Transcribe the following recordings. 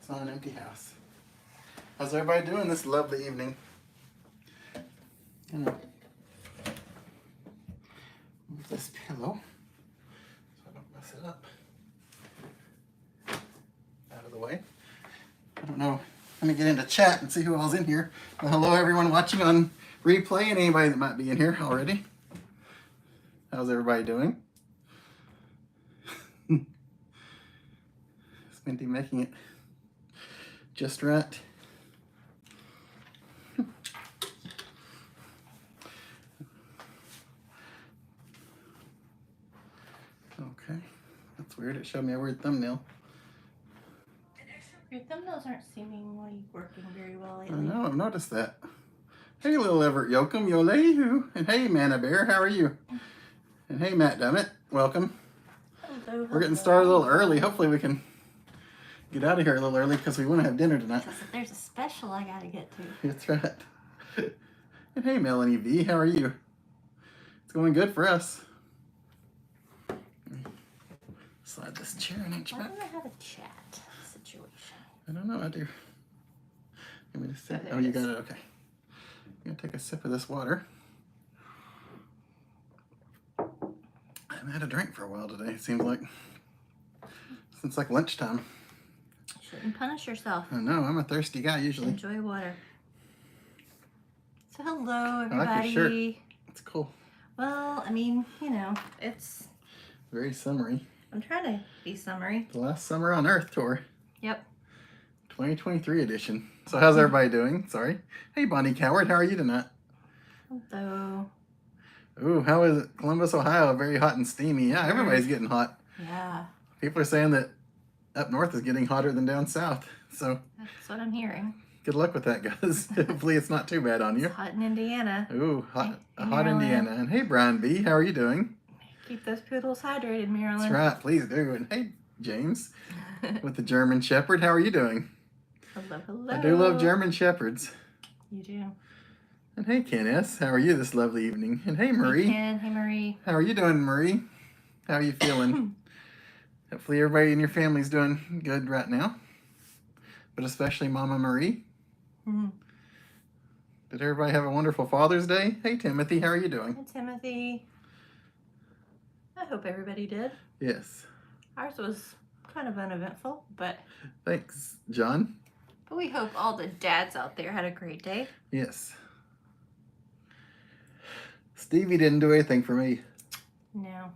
It's not an empty house. How's everybody doing this lovely evening? Move this pillow so I don't mess it up. Out of the way. I don't know. Let me get into chat and see who all's in here. Well, hello everyone watching on replay and anybody that might be in here already. How's everybody doing? Is Mindy making it just right? Okay, that's weird. It showed me a weird thumbnail. Your thumbnails aren't seemingly working very well lately. I know, I've noticed that. Hey, little Everett Yoakum, Yolehu, and hey, Mana Bear, how are you? And hey, Matt Dummett, welcome. Hello. We're getting started a little early. Hopefully we can get out of here a little early because we want to have dinner tonight. There's a special I gotta get to. That's right. And hey, Melanie V, how are you? It's going good for us. Slide this chair an inch Why back. don't I have a chat situation? I don't know, I do. Give me a sip. Oh, Oh, you got it, okay. I'm gonna take a sip of this water. I haven't had a drink for a while today, it seems like. Since like lunchtime. Shouldn't punish yourself. I know, I'm a thirsty guy usually. Enjoy water. So hello, I everybody. like your shirt. It's cool. Well, I mean, you know, it's... Very summery. I'm trying to be summery. The last Summer on Earth tour. Yep. 2023 edition. So how's everybody doing? Sorry. Hey, Bonnie Coward, how are you tonight? Hello. Ooh, how is it? Columbus, Ohio, very hot and steamy. Yeah, everybody's getting hot. Yeah. People are saying that up north is getting hotter than down south. So That's what I'm hearing. good luck with that, guys. Hopefully it's not too bad on you. It's hot in Indiana. Ooh, hot Maryland. Indiana. And hey, Brian B, how are you doing? Keep those poodles hydrated, Maryland. That's right, please do. And hey, James, with the German Shepherd, how are you doing? Hello, hello. I do love German Shepherds. You do. And hey, Ken S., how are you this lovely evening? And hey, Marie. Hey, Ken. Hey, Marie. How are you doing, Marie? How are you feeling? Hopefully everybody in your family's doing good right now. But especially Mama Marie. Mm-hmm. Did everybody have a wonderful Father's Day? Hey, Timothy, how are you doing? Hey, Timothy. I hope everybody did. Yes. Ours was kind of uneventful, but Thanks, John. we hope all the dads out there had a great day. Yes. Stevie didn't do anything for me. No.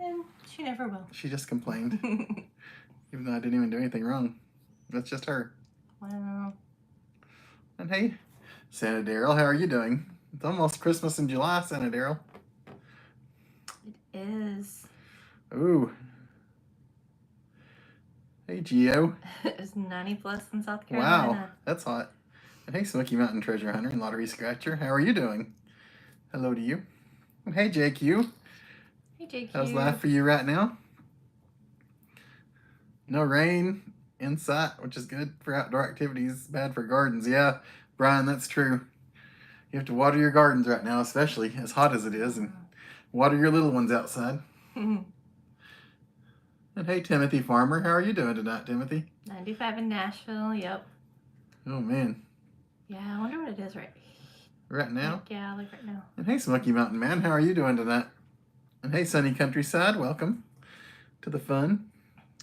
And she never will. She just complained. Even though I didn't even do anything wrong. That's just her. Wow. And hey, Santa Daryl, how are you doing? It's almost Christmas in July, Santa Daryl. It is. Ooh. Hey, Gio. It's 90 plus in South Carolina. Wow, that's hot. And hey, Smoky Mountain Treasure Hunter and Lottery Scratcher, how are you doing? Hello to you. And hey, JQ. Hey, JQ. How's life for you right now? No rain in sight, which is good for outdoor activities, bad for gardens. Yeah, Brian, that's true. You have to water your gardens right now, especially as hot as it is, and water your little ones outside. And hey, Timothy Farmer, how are you doing tonight, Timothy? 95 in Nashville, yep. Oh, man. Yeah, I wonder what it is Right now? Yeah, like right now. And hey, Smoky Mountain Man, how are you doing tonight? And hey, Sunny Countryside, welcome to the fun.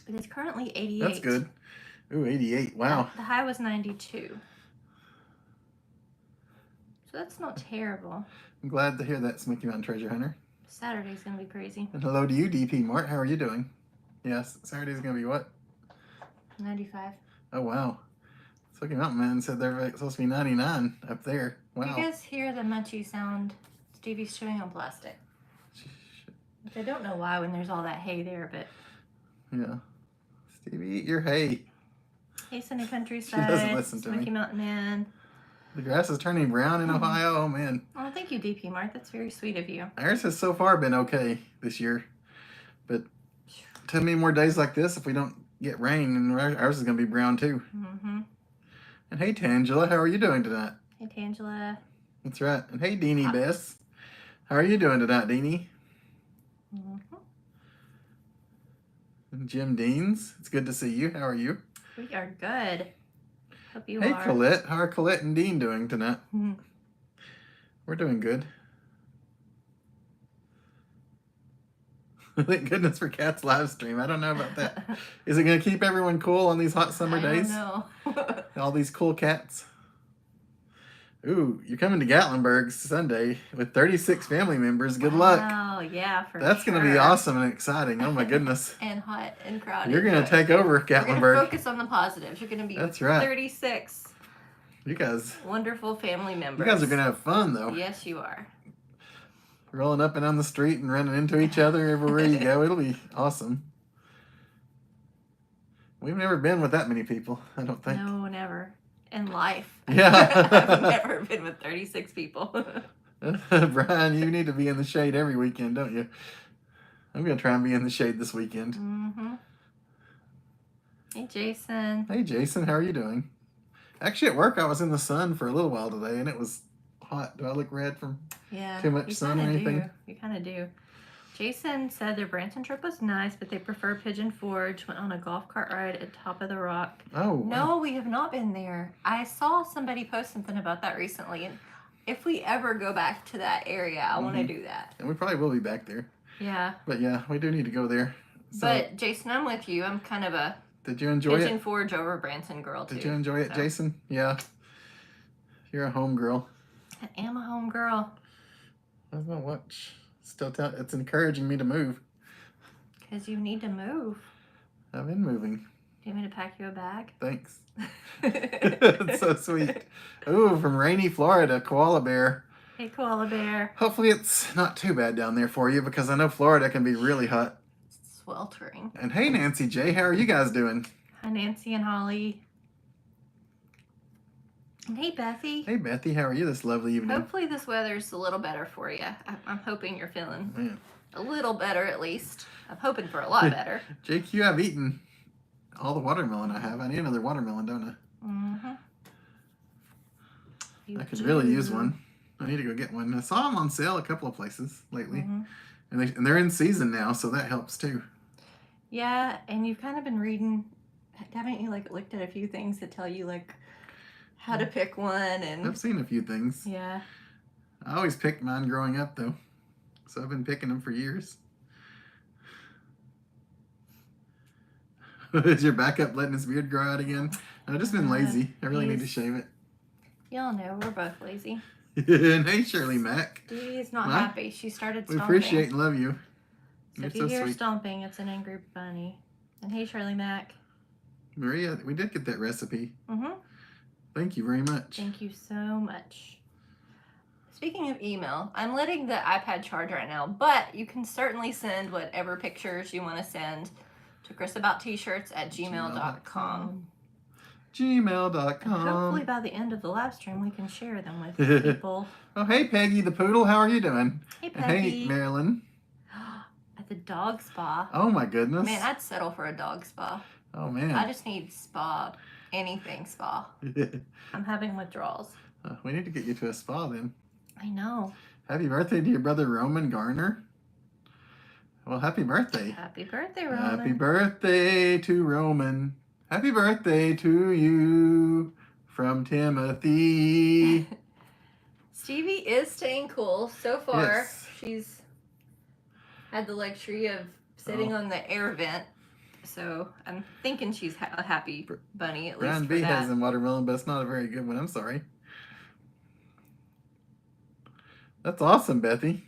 It is currently 88. That's good. Ooh, 88, wow. The high was 92. So that's not terrible. I'm glad to hear that, Smoky Mountain Treasure Hunter. Saturday's going to be crazy. And hello to you, DP Mart, how are you doing? Yes, Saturday's going to be what? 95. Oh, wow. Smoky Mountain Man said they're supposed to be 99 up there. Wow. You guys hear the munchy sound Stevie's chewing on plastic. Which I don't know why when there's all that hay there, but... Yeah. Stevie, eat your hay. Hey, Sunny Countryside. She doesn't listen to Smoky me. Mountain Man. The grass is turning brown in Ohio. Oh, man. Oh, thank you, DP Mart. That's very sweet of you. Ours has so far been okay this year. But 10 many more days like this, if we don't get rain, and ours is going to be brown too. Mm-hmm. And hey, Tangela, how are you doing tonight? Hey, Tangela. That's right. And hey, Deanie Bess. How are you doing tonight, Deanie? Mm-hmm. And Jim Deans, it's good to see you. How are you? We are good. Hope you Hey, are. Colette. How are Colette and Dean doing tonight? Hmm. We're doing good. Thank goodness for Cat's live stream. I don't know about that. Is it going to keep everyone cool on these hot summer days? I don't know. All these cool cats. Ooh, you're coming to Gatlinburg Sunday with 36 family members. Good luck. Oh, yeah, for That's sure. going to be awesome and exciting. Oh my goodness. And hot and crowded. You're going to take over We're going to Gatlinburg. focus on the positives. You're going to be That's right. 36 You guys wonderful family members. are going to have fun though. Yes, you are. Rolling up and down the street and running into each other everywhere you go. It'll be awesome. We've never been with that many people, I don't think. No, never. In life. Yeah. I've never been with 36 people. Brian, you need to be in the shade every weekend, don't you? I'm going to try and be in the shade this weekend. Mm-hmm. Hey, Jason. Hey, Jason, how are you doing? Actually, at work, I was in the sun for a little while today, and it was hot. Do I look red from too much you sun or kinda anything? do. You kind of do. Jason said their Branson trip was nice, but they prefer Pigeon Forge. Went on a golf cart ride at Top of the Rock. Oh, wow. No, we have not been there. I saw somebody post something about that recently, and if we ever go back to that area, I want to do that. And we probably will be back there. Yeah. But yeah, we do need to go there. So, But Jason, I'm with you. I'm kind of a did you enjoy Pigeon it? Forge over Branson girl too. Did you enjoy it, so. Jason? Yeah. You're a home girl. I am a home girl. I don't know what. It's encouraging me to move. Because you need to move. I've been moving. Do you want me to pack you a bag? Thanks. That's so sweet. Ooh, from rainy Florida, koala bear. Hey, koala bear. Hopefully it's not too bad down there for you because I know Florida can be really hot. It's sweltering. And hey, Nancy J, how are you guys doing? Hi, Nancy and Holly. And hey, Bethy. Hey, Bethy, how are you this lovely evening? Hopefully this weather's a little better for you. I'm hoping you're feeling Man. a little better at least. I'm hoping for a lot better. JQ, I've eaten all the watermelon I have. I need another watermelon, don't I? Mm-hmm. I could really use one. I need to go get one. I saw them on sale a couple of places lately. Mm-hmm. And they're in season now, so that helps too. Yeah, and you've kind of been reading, haven't you, like, looked at a few things that tell you, like, how to pick one and... I've seen a few things. Yeah. I always picked mine growing up, though. So I've been picking them for years. Is your backup letting his beard grow out again? I've just been lazy. I really need to shave it. Y'all know we're both lazy. And hey, Shirley Mack. Dee is not Well, happy. She started We stomping. appreciate and love you. So You're if you so hear sweet. stomping, it's an angry bunny. And hey, Shirley Mack. Maria, we did get that recipe. Mm-hmm. Thank you very much. Thank you so much. Speaking of email, I'm letting the iPad charge right now, but you can certainly send whatever pictures you want to send to chrisabouttshirts@gmail.com. Gmail.com. Hopefully by the end of the live stream, we can share them with people. Oh, hey, Peggy the Poodle. How are you doing? Hey, And Peggy. hey, Marilyn. At the dog spa. Oh, my goodness. Man, I'd settle for a dog spa. Oh, man. I just need spa. Anything spa. I'm having withdrawals. We need to get you to a spa then. I know. Happy birthday to your brother Roman Garner. Well, happy birthday. Happy birthday, Roman. Happy birthday to Roman. Happy birthday to you from Timothy. Stevie is staying cool so far. Yes. She's had the luxury of sitting on the air vent, so I'm thinking she's a happy bunny at Brian least B for that. has a watermelon, but it's not a very good one. I'm sorry. That's awesome, Bethy.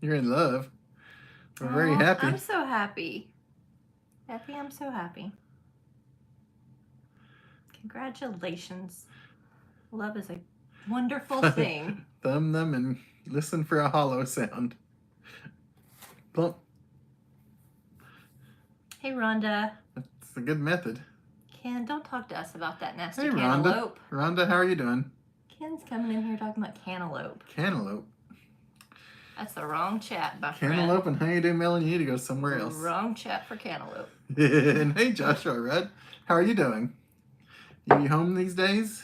You're in love. We're very Aw, happy. I'm so happy. Bethy, I'm so happy. Congratulations. Love is a wonderful thing. Thumb them and listen for a hollow sound. Plump. Hey, Rhonda. That's a good method. Ken, don't talk to us about that nasty Hey, Rhonda. cantaloupe. Rhonda, how are you doing? Ken's coming in here talking about cantaloupe. Cantaloupe. That's the wrong chat, my Cantaloupe and honeydew melon, you need to go somewhere else. Wrong chat for cantaloupe. And hey, Joshua Rudd, how are you doing? You home these days?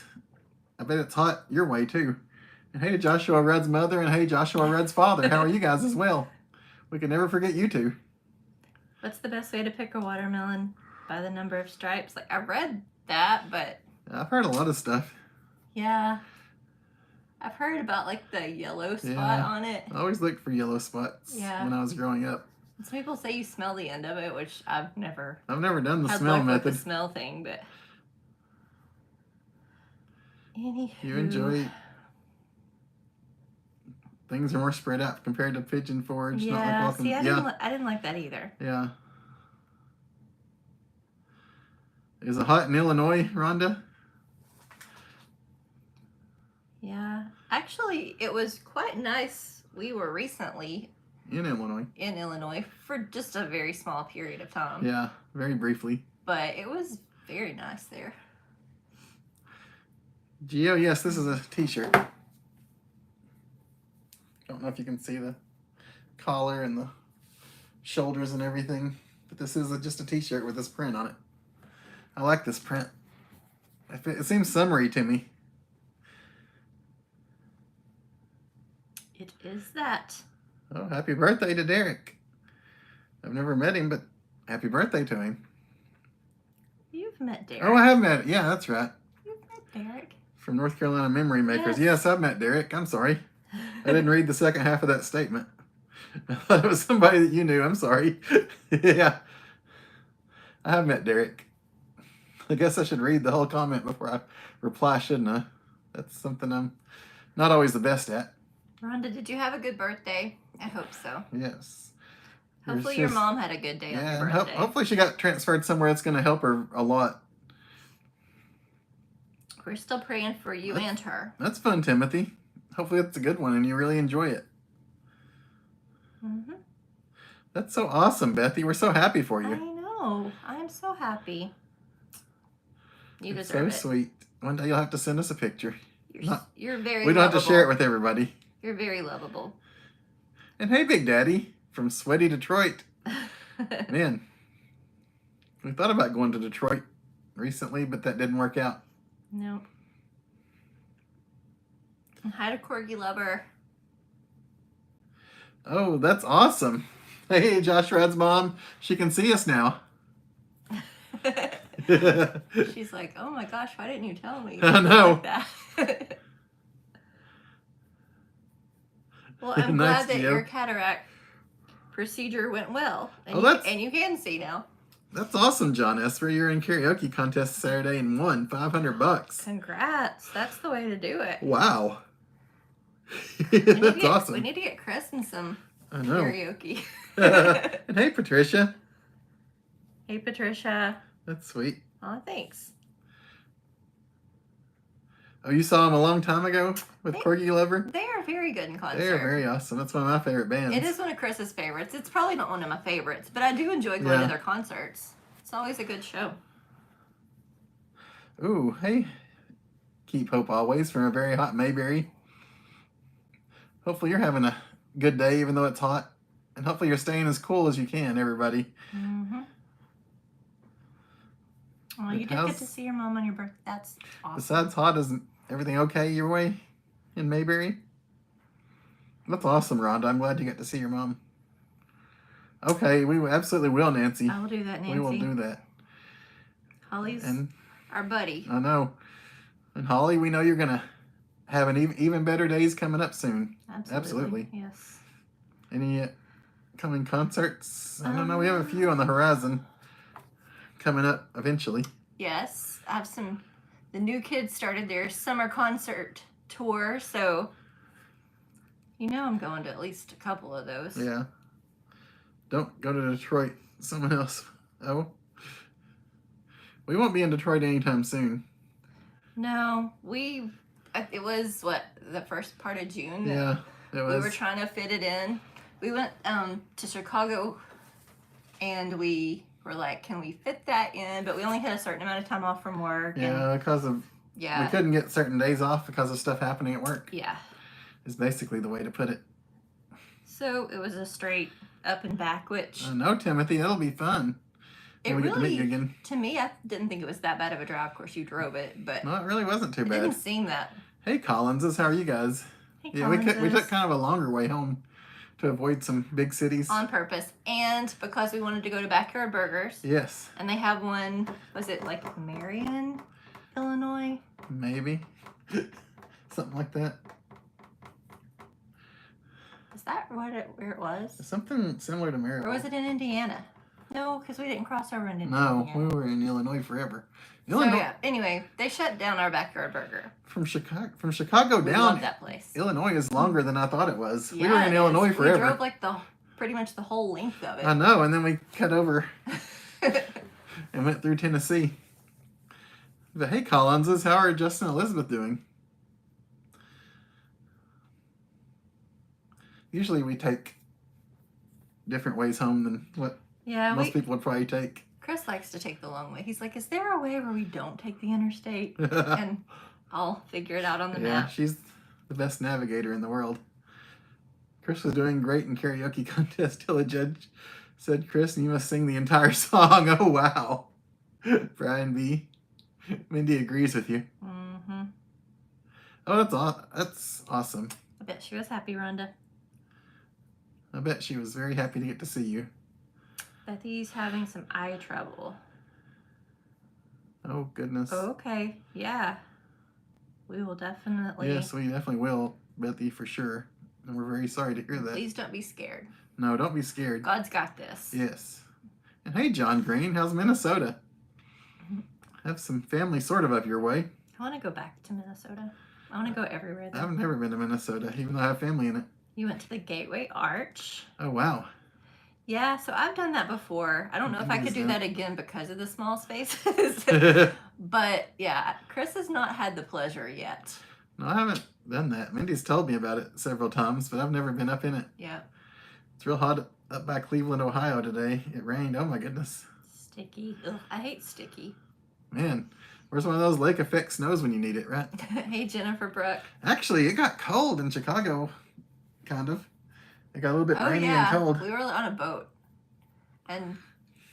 I bet it's hot your way too. And hey to Joshua Rudd's mother and hey Joshua Rudd's father, how are you guys as well? We can never forget you two. What's the best way to pick a watermelon? By the number of stripes? Like, I read that, but I've heard a lot of stuff. yeah. I've heard about, like, the yellow spot on it. I always looked for yellow spots when I was growing up. Some people say you smell the end of it, which I've never done the had smell luck method. with the smell thing, but anywho. You enjoy things are more spread out compared to pigeon forage. Yeah, not like walking, see, I didn't like that either. Yeah. Is it hot in Illinois, Rhonda? Yeah. Actually, it was quite nice. We were recently In Illinois for just a very small period of time. Yeah, very briefly. But it was very nice there. Gio, yes, this is a t-shirt. Don't know if you can see the collar and the shoulders and everything, but this is just a t-shirt with this print on it. I like this print. It seems summery to me. It is that. Oh, happy birthday to Derek. I've never met him, but happy birthday to him. You've met Derek. Oh, I have met. Yeah, that's right. You've met Derek. From North Carolina Memory Makers. Yes, I've met Derek. I'm sorry. I didn't read the second half of that statement. I thought it was somebody that you knew. I'm sorry. Yeah. I have met Derek. I guess I should read the whole comment before I reply, shouldn't I? That's something I'm not always the best at. Rhonda, did you have a good birthday? I hope so. Yes. Hopefully your mom had a good day on your birthday. Hopefully she got transferred somewhere that's going to help her a lot. We're still praying for you and her. That's fun, Timothy. Hopefully it's a good one and you really enjoy it. Mm-hmm. That's so awesome, Bethy. We're so happy for you. I know. I'm so happy. You deserve it. So sweet. One day you'll have to send us a picture. You're very We don't lovable. have to share it with everybody. You're very lovable. And hey, Big Daddy from Sweaty Detroit. Man, we thought about going to Detroit recently, but that didn't work out. Nope. And hi to Corgi Lover. Oh, that's awesome. Hey, Josh Rad's mom. She can see us now. She's like, oh my gosh, why didn't you tell me? I know. Like that. Well, I'm Nice, glad that Gio. your cataract procedure went well. And, and you can see now. That's awesome, John Esper. You're in karaoke contest Saturday and won $500. Congrats. That's the way to do it. Wow. That's awesome. We need to get Chris in some I know. karaoke. And hey, Patricia. Hey, Patricia. That's sweet. Oh, thanks. Oh, you saw him a long time ago with Corgi Lover? They are very good in concert. They are very awesome. That's one of my favorite bands. It is one of Chris's favorites. It's probably not one of my favorites, but I do enjoy going to their concerts. It's always a good show. Ooh, hey. Keep hope always from a very hot Mayberry. Hopefully you're having a good day even though it's hot. And hopefully you're staying as cool as you can, everybody. Mm-hmm. Well, you did get to see your mom on your birthday. That's awesome. Besides hot, is everything okay your way in Mayberry? That's awesome, Rhonda. I'm glad you got to see your mom. Okay, we absolutely will, Nancy. I will do that, Nancy. We will do that. Holly's our buddy. I know. And Holly, we know you're going to have an even better days coming up soon. Absolutely. Yes. Any coming concerts? I don't know. We have a few on the horizon coming up eventually. Yes. I have the new kids started their summer concert tour, so I'm going to at least a couple of those. Yeah. Don't go to Detroit. Someone else. Oh. We won't be in Detroit anytime soon. No. It was, the first part of June? Yeah, it was. We were trying to fit it in. We went to Chicago, and we were like, can we fit that in? But we only had a certain amount of time off from work. Yeah, because of... Yeah. We couldn't get certain days off because of stuff happening at work. Yeah. Is basically the way to put it. So it was a straight up and back, which... No, Timothy, that'll be fun. It really, to me, I didn't think it was that bad of a drive. Of course, you drove it, but... No, it really wasn't too bad. It didn't seem that. Hey, Collinses, how are you guys? Hey, yeah, we took kind of a longer way home to avoid some big cities. On purpose. And because we wanted to go to Backyard Burgers. Yes. And they have one, was it like Marion, Illinois? Maybe. Something like that. Is that where it was? Something similar to Maryville. Or was it in Indiana? No, because we didn't cross over into No, Indiana. we were in Illinois forever. So yeah, anyway, they shut down our Backyard Burger. From Chicago We down. love that place. Illinois is longer than I thought it was. Yeah, we were in Illinois forever. We drove like pretty much the whole length of it. I know, and then we cut over and went through Tennessee. But hey, Collinses, how are Justin and Elizabeth doing? Usually we take different ways home than what most people would probably take. Chris likes to take the long way. He's like, is there a way where we don't take the interstate? And I'll figure it out on the map. Yeah, she's the best navigator in the world. Chris was doing great in karaoke contest till a judge said, Chris, you must sing the entire song. Oh, wow. Brian B. Mindy agrees with you. Mm-hmm. Oh, that's awesome. I bet she was happy, Rhonda. I bet she was very happy to get to see you. Bethy's having some eye trouble. Oh, goodness. Okay, yeah. We will definitely... Yes, we definitely will, Bethy, for sure. And we're very sorry to hear that. Please don't be scared. No, don't be scared. God's got this. Yes. And hey, John Green, how's Minnesota? Have some family sort of up your way. I want to go back to Minnesota. I want to go everywhere there. I've never been to Minnesota, even though I have family in it. You went to the Gateway Arch. Oh, wow. Yeah, so I've done that before. I don't know if I could do that again because of the small spaces. But yeah, Chris has not had the pleasure yet. No, I haven't done that. Mindy's told me about it several times, but I've never been up in it. Yeah. It's real hot up by Cleveland, Ohio today. It rained. Oh, my goodness. Sticky. Ugh, I hate sticky. Man, where's one of those lake effect snows when you need it, right? Hey, Jennifer Brooke. Actually, it got cold in Chicago, kind of. It got a little bit rainy and cold. We were on a boat, and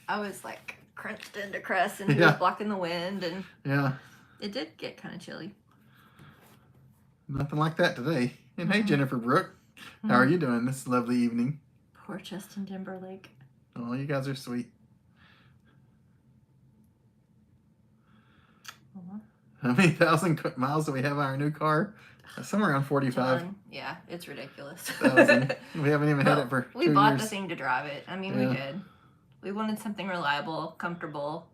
I was like crunched into Chris, and he was blocking the wind, and it did get kind of chilly. Nothing like that today. And hey, Jennifer Brooke, how are you doing this lovely evening? Poor Justin Timberlake. Oh, you guys are sweet. How many thousand miles do we have on our new car? Somewhere around 45. John, yeah, it's ridiculous. We haven't even had it for 2 years. We bought the thing to drive it. I mean, we did. We wanted something reliable, comfortable.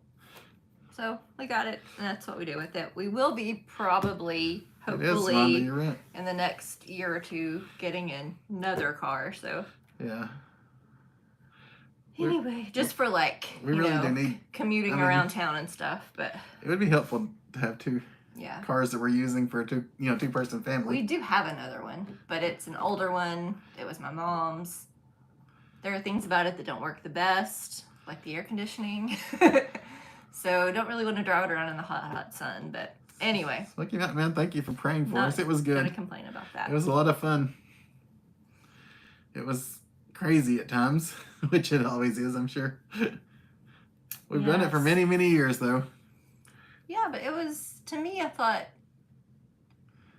So we got it, and that's what we do with it. We will be probably, hopefully, in the next year or two, getting another car. So yeah. Anyway, just for like, we really do need commuting around town and stuff. But it would be helpful to have two cars that we're using for a two-person family. We do have another one, but it's an older one. It was my mom's. There are things about it that don't work the best, like the air conditioning. So don't really want to drive it around in the hot sun. But anyway. Lucky that, man. Thank you for praying for us. It was good. Not gonna complain about that. It was a lot of fun. It was crazy at times, which it always is, I'm sure. We've done it for many, many years, though. Yeah, but it was, to me, I thought,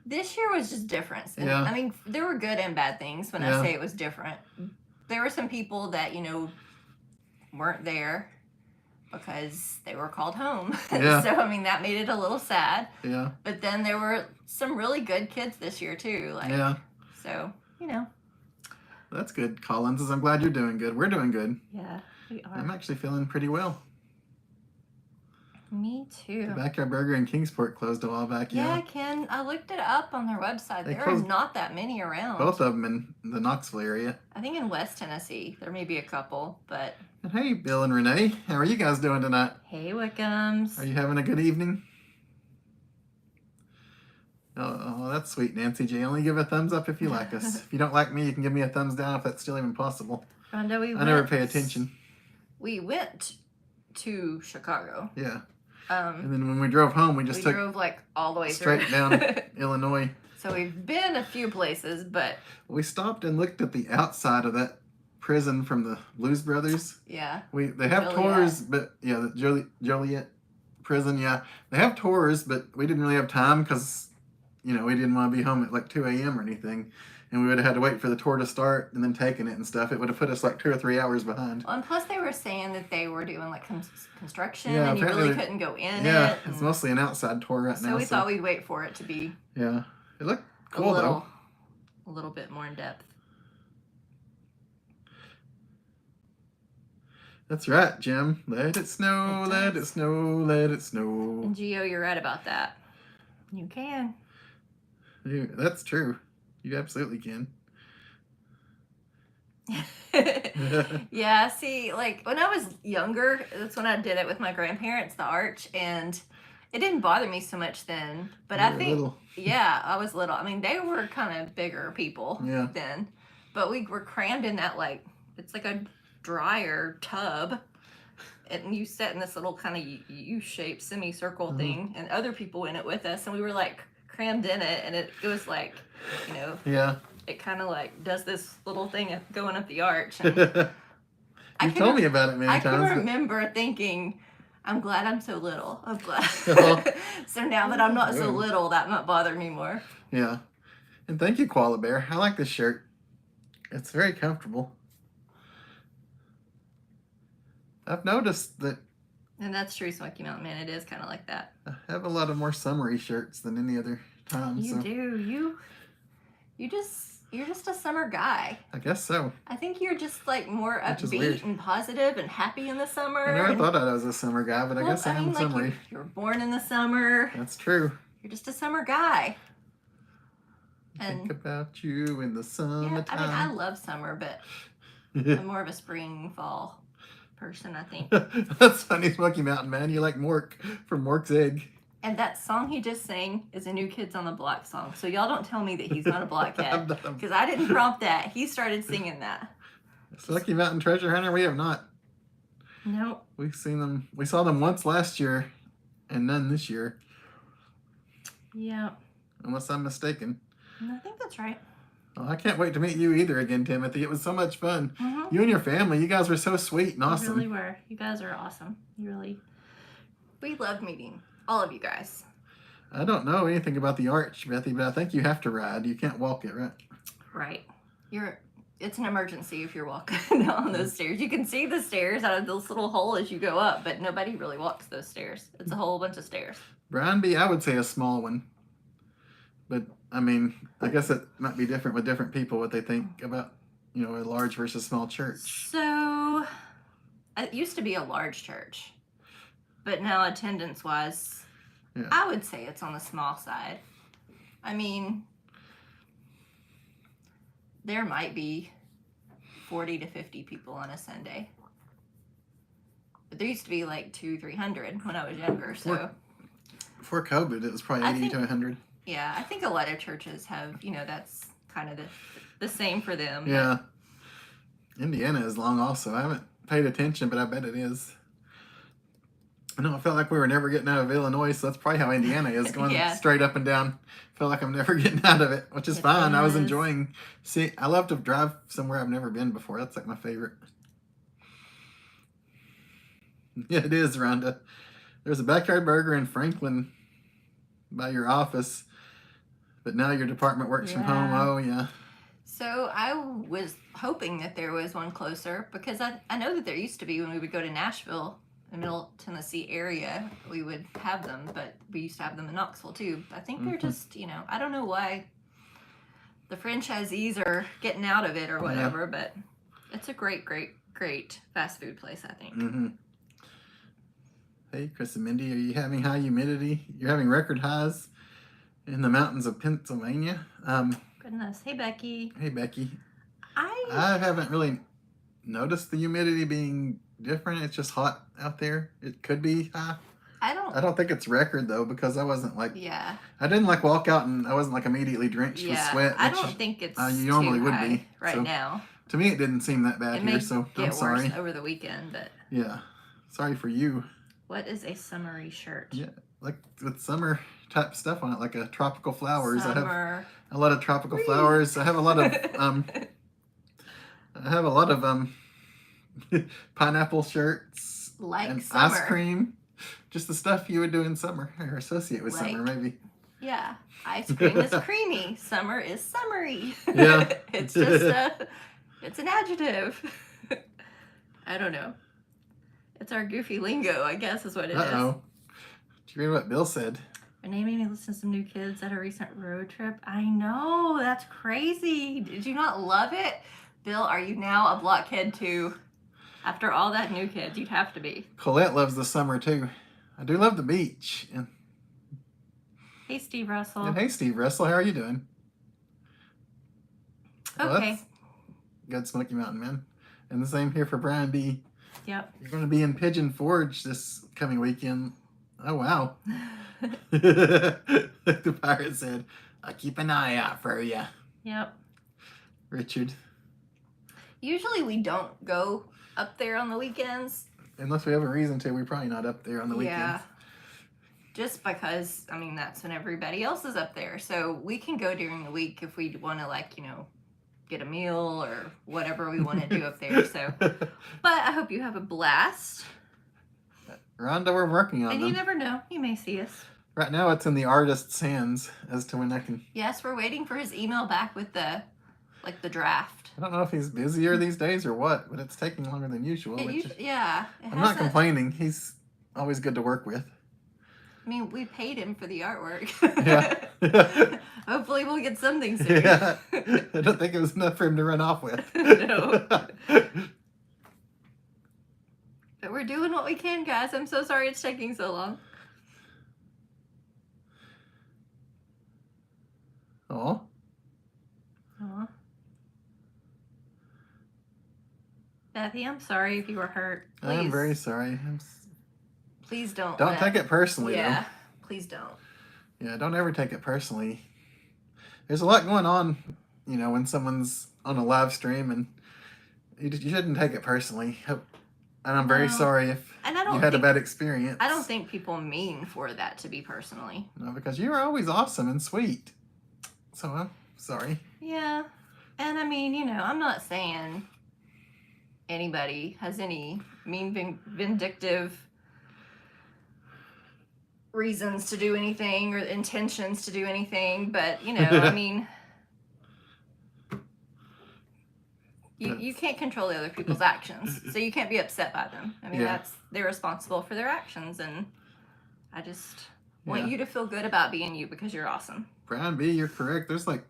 this year was just different. Yeah. I mean, there were good and bad things when I say it was different. There were some people that, weren't there because they were called home. Yeah. So, I mean, that made it a little sad. Yeah. But then there were some really good kids this year, too. So, That's good, Collins. I'm glad you're doing good. We're doing good. Yeah, we are. I'm actually feeling pretty well. Me too. The Backyard Burger in Kingsport closed a while back. Yeah, Ken, I looked it up on their website. There are not that many around. Both of them in the Knoxville area. I think in West Tennessee there may be a couple, but. And hey, Bill and Renee, how are you guys doing tonight? Hey, Wickums. Are you having a good evening? Oh, that's sweet, Nancy J. Only give a thumbs up if you like us. If you don't like me, you can give me a thumbs down if that's still even possible. Rhonda, I never pay attention. We went to Chicago. Yeah. And then when we drove home, we drove like all the way straight down Illinois. So we've been a few places, but we stopped and looked at the outside of that prison from the Blues Brothers. Yeah. They have tours, but the Joliet prison. Yeah, they have tours, but we didn't really have time because we didn't want to be home at like 2 a.m. or anything. and we would have had to wait for the tour to start and then taking it and stuff. It would have put us like 2 or 3 hours behind. Well, and plus they were saying that they were doing like construction, Yeah, and you really couldn't go in yeah, it. it's mostly an outside tour right now. So we thought we'd wait for it to be. Yeah, it looked cool though. A little bit more in depth. That's right, Jim. Let it snow, let it snow, let it snow. And Gio, you're right about that. You can. That's true. You absolutely can. Yeah, see, like when I was younger, that's when I did it with my grandparents, the arch, and it didn't bother me so much then. But I think, little. Yeah, I was little. I mean, they were kind of bigger people then, but we were crammed in that, like, it's like a dryer tub, and you sat in this little kind of U-shaped semicircle thing, and other people in it with us, and we were like crammed in it, and it was like, you know, it kind of like does this little thing going up the arch. And you told me about it many times. I can remember thinking, I'm glad I'm so little. I'm glad. So now that I'm not so little, that might bother me more. Yeah. And thank you, Koala Bear. I like this shirt. It's very comfortable. I've noticed that. And that's true, Smoky Mountain Man. It is kind of like that. I have a lot of more summery shirts than any other time. You do. You're just a summer guy. I guess so. I think you're just like more upbeat and positive and happy in the summer. I never thought I was a summer guy, but I guess I am summery. You were born in the summer. That's true. You're just a summer guy. Think about you in the summertime. Yeah, I mean, I love summer, but I'm more of a spring, fall person, I think. That's funny, Smoky Mountain Man. You like Mork from Mork's Egg. And that song he just sang is a New Kids on the Block song. So y'all don't tell me that he's not a blockhead. Because I didn't prompt that. He started singing that. Smoky Mountain Treasure Hunter, we have not. Nope. We've seen them. We saw them once last year and none this year. Yeah. Unless I'm mistaken. I think that's right. Well, I can't wait to meet you either again, Timothy. It was so much fun. You and your family, you guys were so sweet and awesome. You really were. You guys are awesome. We loved meeting all of you guys. I don't know anything about the arch, Bethy, but I think you have to ride. You can't walk it, right? Right. It's an emergency if you're walking down those stairs. You can see the stairs out of this little hole as you go up, but nobody really walks those stairs. It's a whole bunch of stairs. Brian B., I would say a small one. But, I mean, I guess it might be different with different people, what they think about, a large versus small church. So, it used to be a large church. But now attendance-wise, I would say it's on the small side. I mean, there might be 40 to 50 people on a Sunday. But there used to be like 200-300 when I was younger, so. Before COVID, it was probably 80 to 100. Yeah, I think a lot of churches have, that's kind of the same for them. Yeah. Indiana is long also. I haven't paid attention, but I bet it is. I know, I felt like we were never getting out of Illinois, so that's probably how Indiana is, going straight up and down. I feel like I'm never getting out of it, which is fine. I was enjoying. I love to drive somewhere I've never been before. That's like my favorite. Yeah, it is, Rhonda. There's a Backyard Burger in Franklin by your office, but now your department works from home. Oh, yeah. So I was hoping that there was one closer, because I know that there used to be when we would go to Nashville, the Middle Tennessee area, we would have them, but we used to have them in Knoxville too. I think they're just, I don't know why the franchisees are getting out of it or whatever, but it's a great, great, great fast food place, I think. Hey, Chris and Mindy, are you having high humidity? You're having record highs in the mountains of Pennsylvania. Goodness. Hey, Becky. Hey, Becky. I haven't really noticed the humidity being different. It's just hot out there. It could be high. I don't think it's record though, because I wasn't like I didn't like walk out and I wasn't like immediately drenched with sweat. I don't think it's you normally too would high be right now. To me, it didn't seem that bad here, so I'm sorry. Worse over the weekend, but sorry for you. What is a summery shirt? Yeah, like with summer type stuff on it, like a tropical flowers. Summer. I have a lot of tropical flowers. I have a lot of pineapple shirts, like and summer. ice cream, just the stuff you would do in summer or associate with summer, maybe. Yeah. Ice cream is creamy. Summer is summery. Yeah. It's just it's an adjective. I don't know. It's our goofy lingo, I guess, is what it is. Uh-oh. Did you read what Bill said? Renee made me listen to some new kids at a recent road trip. I know, that's crazy. Did you not love it? Bill, are you now a blockhead too? After all that new kids, you'd have to be. Colette loves the summer too. I do love the beach. And hey, Steve Russell. And hey, Steve Russell, how are you doing? Okay. Well, good, Smoky Mountain Man. And the same here for Brian B. Yep. You're going to be in Pigeon Forge this coming weekend. Oh, wow. The pirate said, I'll keep an eye out for you. Yep. Richard. Usually we don't go up there on the weekends. Unless we have a reason to, we're probably not up there on the weekends. Yeah. Just because, I mean, that's when everybody else is up there. So we can go during the week if we want to, like, you know, get a meal or whatever we want to do up there. So, but I hope you have a blast. Rhonda, we're working on and them. You never know. You may see us. Right now it's in the artist's hands as to when I can... Yes, we're waiting for his email back with the draft. I don't know if he's busier these days or what, but it's taking longer than usual. Yeah. I'm not complaining. He's always good to work with. I mean, we paid him for the artwork. Yeah. Hopefully we'll get something soon. Yeah. I don't think it was enough for him to run off with. No. But we're doing what we can, guys. I'm so sorry it's taking so long. Oh. Aw. Bethy, I'm sorry if you were hurt. Please. I'm very sorry. Please don't. Don't take it personally, Yeah, though. please don't. Yeah, don't ever take it personally. There's a lot going on, you know, when someone's on a live stream, and you shouldn't take it personally. And I'm very sorry if you had a bad experience. I don't think people mean for that to be personally. No, because you are always awesome and sweet. So I'm sorry. Yeah. And I mean, you know, I'm not saying anybody has any mean, vindictive reasons to do anything or intentions to do anything, but, you know, I mean, you can't control the other people's actions, so you can't be upset by them. I mean, they're responsible for their actions, and I just want you to feel good about being you because you're awesome. Brian B., you're correct. There's like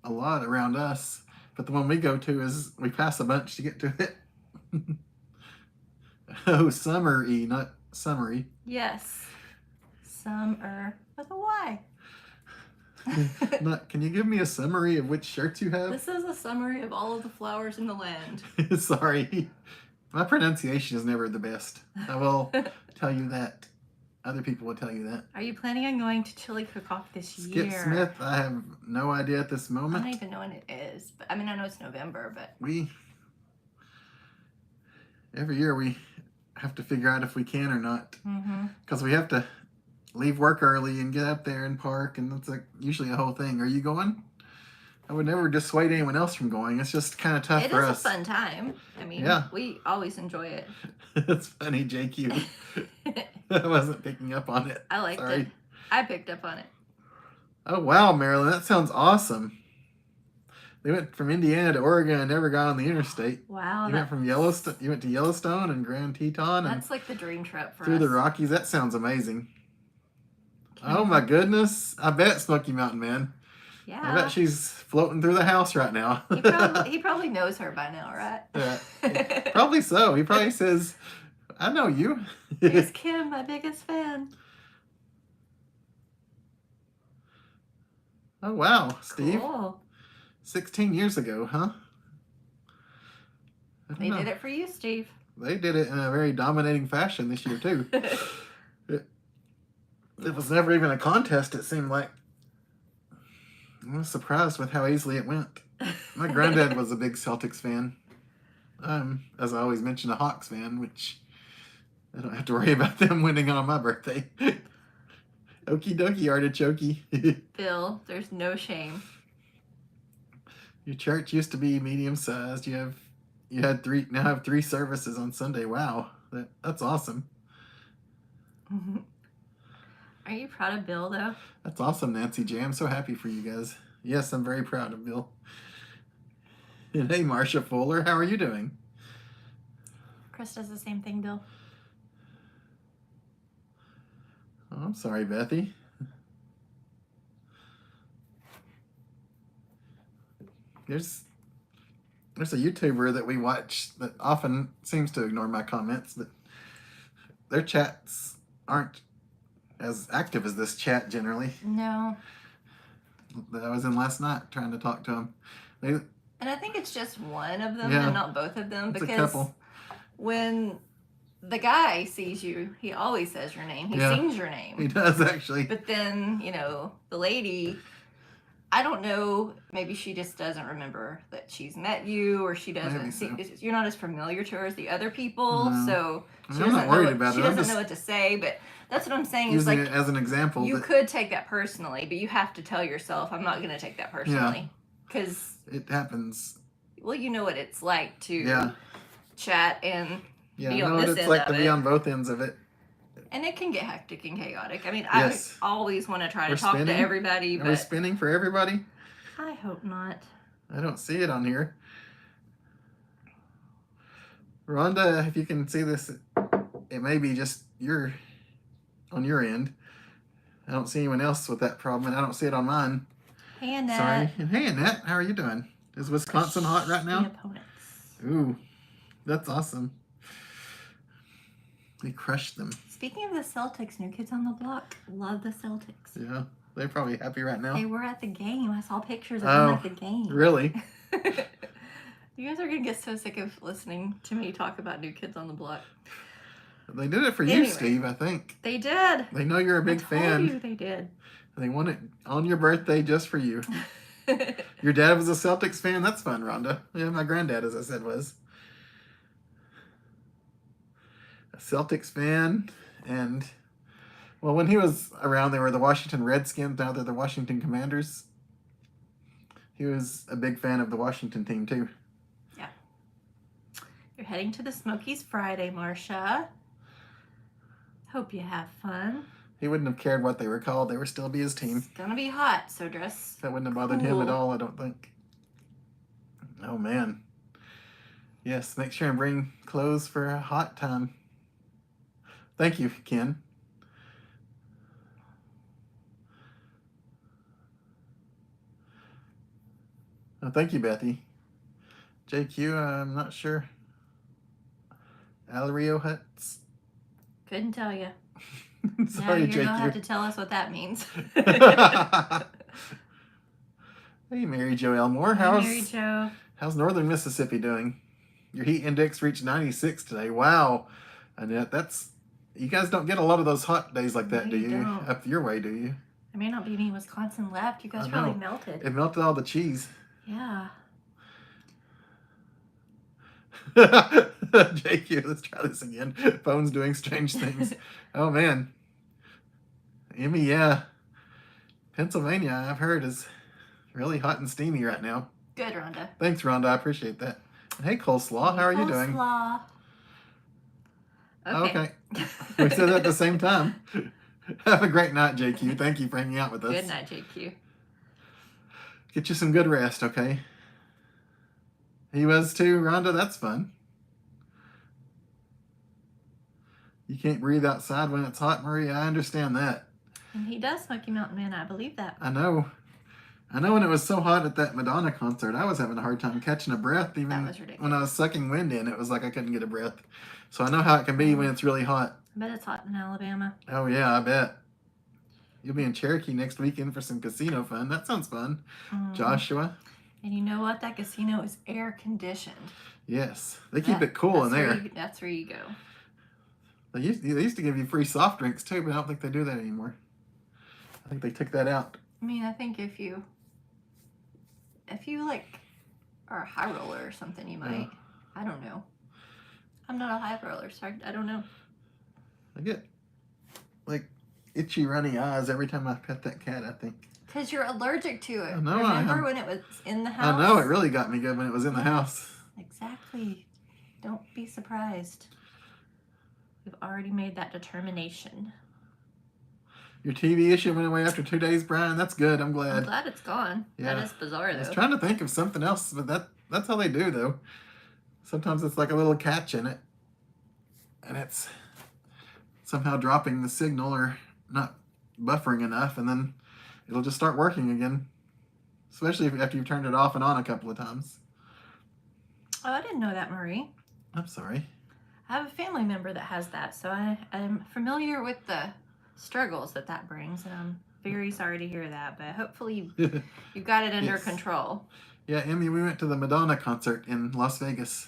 a lot around us, but the one we go to is we pass a bunch to get to it. Oh, summery, not summary. Yes. Summer with a Y. Can you give me a summary of which shirts you have? This is a summary of all of the flowers in the land. Sorry. My pronunciation is never the best. I will tell you that. Other people will tell you that. Are you planning on going to Chili Cook-Off this year? Skip Smith, I have no idea at this moment. I don't even know when it is. But I mean, I know it's November, but... Every year we have to figure out if we can or not. Because we have to leave work early and get up there and park, and that's like usually a whole thing. Are you going? I would never dissuade anyone else from going. It's just kind of tough for us. It is a fun time. I mean, we always enjoy it. It's funny, JQ. I wasn't picking up on it. I liked it. I picked up on it. Oh, wow, Marilyn. That sounds awesome. They went from Indiana to Oregon and never got on the interstate. Wow. You went from Yellowstone. You went to Yellowstone and Grand Teton. That's like the dream trip for us. Through the Rockies. That sounds amazing. Oh my goodness. I bet Smoky Mountain Man. Yeah. I bet she's floating through the house right now. He probably knows her by now, right? Yeah. Probably so. He probably says, I know you. Here's Kim, my biggest fan. Oh, wow, Steve. Cool. 16 years ago, huh? They did it for you, Steve. They did it in a very dominating fashion this year, too. It was never even a contest, it seemed like. I was surprised with how easily it went. My granddad was a big Celtics fan. As I always mention, a Hawks fan, which I don't have to worry about them winning on my birthday. Okie dokie, artichokey. Bill, there's no shame. Your church used to be medium sized. You have three services on Sunday. Wow, that's awesome. Are Are you proud of Bill, though? That's awesome, Nancy J. I'm so happy for you guys. Yes, I'm very proud of Bill. And hey, Marcia Fuller, how are you doing? Chris does the same thing, Bill. Oh, I'm sorry, Bethy. There's a YouTuber that we watch that often seems to ignore my comments, but their chats aren't as active as this chat generally. No. That I was in last night trying to talk to them. And I think it's just one of them and not both of them, it's because a couple. When the guy sees you, he always says your name. He sings your name. He does, actually. But then, the lady, I don't know, maybe she just doesn't remember that she's met you, or she doesn't you're not as familiar to her as the other people. No. So she doesn't know what to say, but that's what I'm saying. Using it as an example. You could take that personally, but you have to tell yourself, I'm not going to take that personally. Because it happens. Well, you know what it's like to chat and be on this end of it. It's like to be on both ends of it. And it can get hectic and chaotic. I mean, I always want to try to talk to everybody. Are we spinning for everybody? I hope not. I don't see it on here. Rhonda, if you can see this, it may be just on your end. I don't see anyone else with that problem, and I don't see it on mine. Hey, Annette. Sorry. And hey, Annette, how are you doing? Is Wisconsin hot right now? The opponents. Ooh, that's awesome. They crushed them. Speaking of the Celtics, New Kids on the Block love the Celtics. Yeah, they're probably happy right now. They were at the game. I saw pictures of them at the game. Really? You guys are going to get so sick of listening to me talk about New Kids on the Block. They did it for you, Steve, I think. They did. They know you're a big fan. I told you they did. They want it on your birthday just for you. Your dad was a Celtics fan? That's fun, Rhonda. Yeah, my granddad, as I said, was. A Celtics fan. And, well, when he was around, they were the Washington Redskins. Now they're the Washington Commanders. He was a big fan of the Washington team, too. Yeah. You're heading to the Smokies Friday, Marcia. Hope you have fun. He wouldn't have cared what they were called. They would still be his team. It's gonna be hot, so dress That wouldn't have bothered him at all, I don't think. Oh, man. Yes, make sure and bring clothes for a hot time. Thank you, Ken. Oh, thank you, Bethy. JQ, I'm not sure. Alario Huts. Couldn't tell you. Sorry, JQ. You're gonna have to tell us what that means. Hey, Mary Jo Elmore. Mary Jo. How's northern Mississippi doing? Your heat index reached 96 today. Wow. Annette, you guys don't get a lot of those hot days like that, do you? Don't. Up your way, do you? There may not be any Wisconsin left. You guys probably melted. It melted all the cheese. Yeah. JQ, let's try this again. Phone's doing strange things. Oh, man. Emmy, yeah. Pennsylvania, I've heard, is really hot and steamy right now. Good, Rhonda. Thanks, Rhonda. I appreciate that. Hey, Coleslaw, how are you doing? Coleslaw. Okay. We said that at the same time. Have a great night, JQ. Thank you for hanging out with us. Good night, JQ. Get you some good rest, okay? He was too, Rhonda. That's fun. You can't breathe outside when it's hot, Maria. I understand that. And he does Smoky Mountain Man. I believe that. I know when it was so hot at that Madonna concert, I was having a hard time catching a breath. Even when I was sucking wind in, it was like I couldn't get a breath. So I know how it can be when it's really hot. I bet it's hot in Alabama. Oh, yeah, I bet. You'll be in Cherokee next weekend for some casino fun. That sounds fun. Joshua. And you know what? That casino is air conditioned. Yes. They keep it cool in there. That's where you go. They used to give you free soft drinks, too, but I don't think they do that anymore. I think they took that out. I mean, I think if you like are a high roller or something, you might. I don't know. I'm not a high roller, so I don't know. I get like itchy runny eyes every time I pet that cat, I think. Because you're allergic to it. I know. Remember when it was in the house? I know, it really got me good when it was in the house. Exactly. Don't be surprised. We've already made that determination. Your TV issue went away after 2 days, Brian. That's good. I'm glad. I'm glad it's gone. Yeah. That is bizarre, though. I was trying to think of something else, but that's how they do, though. Sometimes it's like a little catch in it, and it's somehow dropping the signal or not buffering enough, and then it'll just start working again. Especially after you've turned it off and on a couple of times. Oh, I didn't know that, Marie. I'm sorry. I have a family member that has that, so I'm familiar with the struggles that brings, and I'm very sorry to hear that, but hopefully you've got it under control. Yeah, Emmy, we went to the Madonna concert in Las Vegas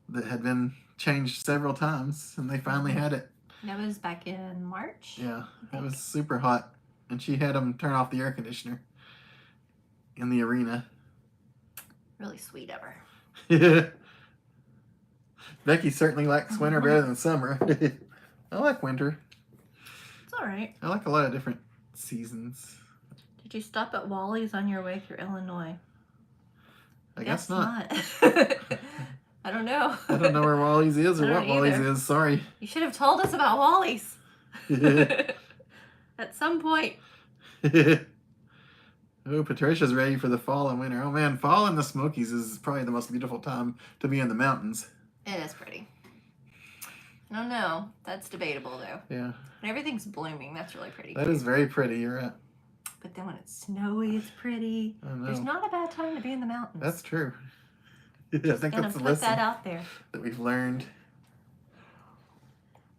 that had been changed several times, and they finally had it. That was back in March? Yeah, it was super hot, and she had them turn off the air conditioner in the arena. Really sweet of her. Becky certainly likes winter better than summer. I like winter. It's all right. I like a lot of different seasons. Did you stop at Wally's on your way through Illinois? I guess not. I don't know. I don't know where Wally's is or what Wally's is. Sorry. You should have told us about Wally's. At some point. Oh, Patricia's ready for the fall and winter. Oh man, fall in the Smokies is probably the most beautiful time to be in the mountains. It is pretty. I don't know. That's debatable though. Yeah. When everything's blooming, that's really pretty. That is very pretty, you're right. But then when it's snowy, it's pretty. I know. There's not a bad time to be in the mountains. That's true. I think that's a put lesson that out there that we've learned.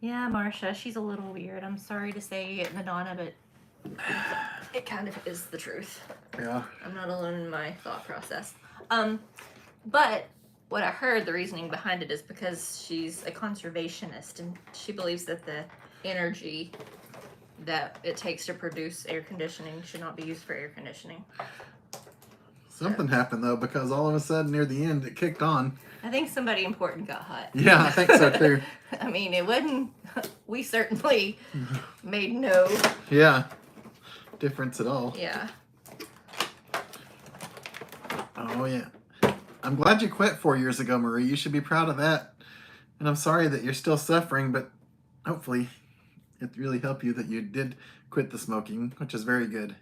Yeah, Marcia, she's a little weird. I'm sorry to say it, Madonna, but it kind of is the truth. Yeah. I'm not alone in my thought process. But what I heard, the reasoning behind it is because she's a conservationist and she believes that the energy that it takes to produce air conditioning should not be used for air conditioning. Something happened though, because all of a sudden near the end it kicked on. I think somebody important got hot. Yeah, I think so too. I mean, it wasn't, we certainly made no difference at all. Yeah. Oh yeah. I'm glad you quit 4 years ago, Marie. You should be proud of that. And I'm sorry that you're still suffering, but hopefully it really helped you that you did quit the smoking, which is very good.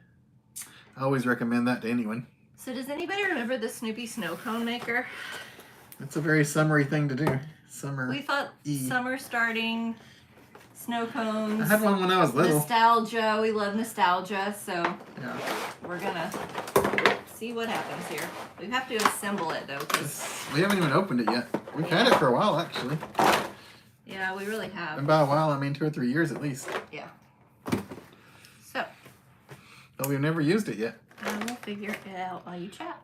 I always recommend that to anyone. So does anybody remember the Snoopy snow cone maker? It's a very summery thing to do. Summer. We thought summer starting, snow cones. I had one when I was little. Nostalgia. We love nostalgia, so yeah. We're gonna see what happens here. We have to assemble it though, because we haven't even opened it yet. We've had it for a while actually. Yeah, we really have. And by a while, I mean 2 or 3 years at least. Yeah. So. But we've never used it yet. I will figure it out while you chat.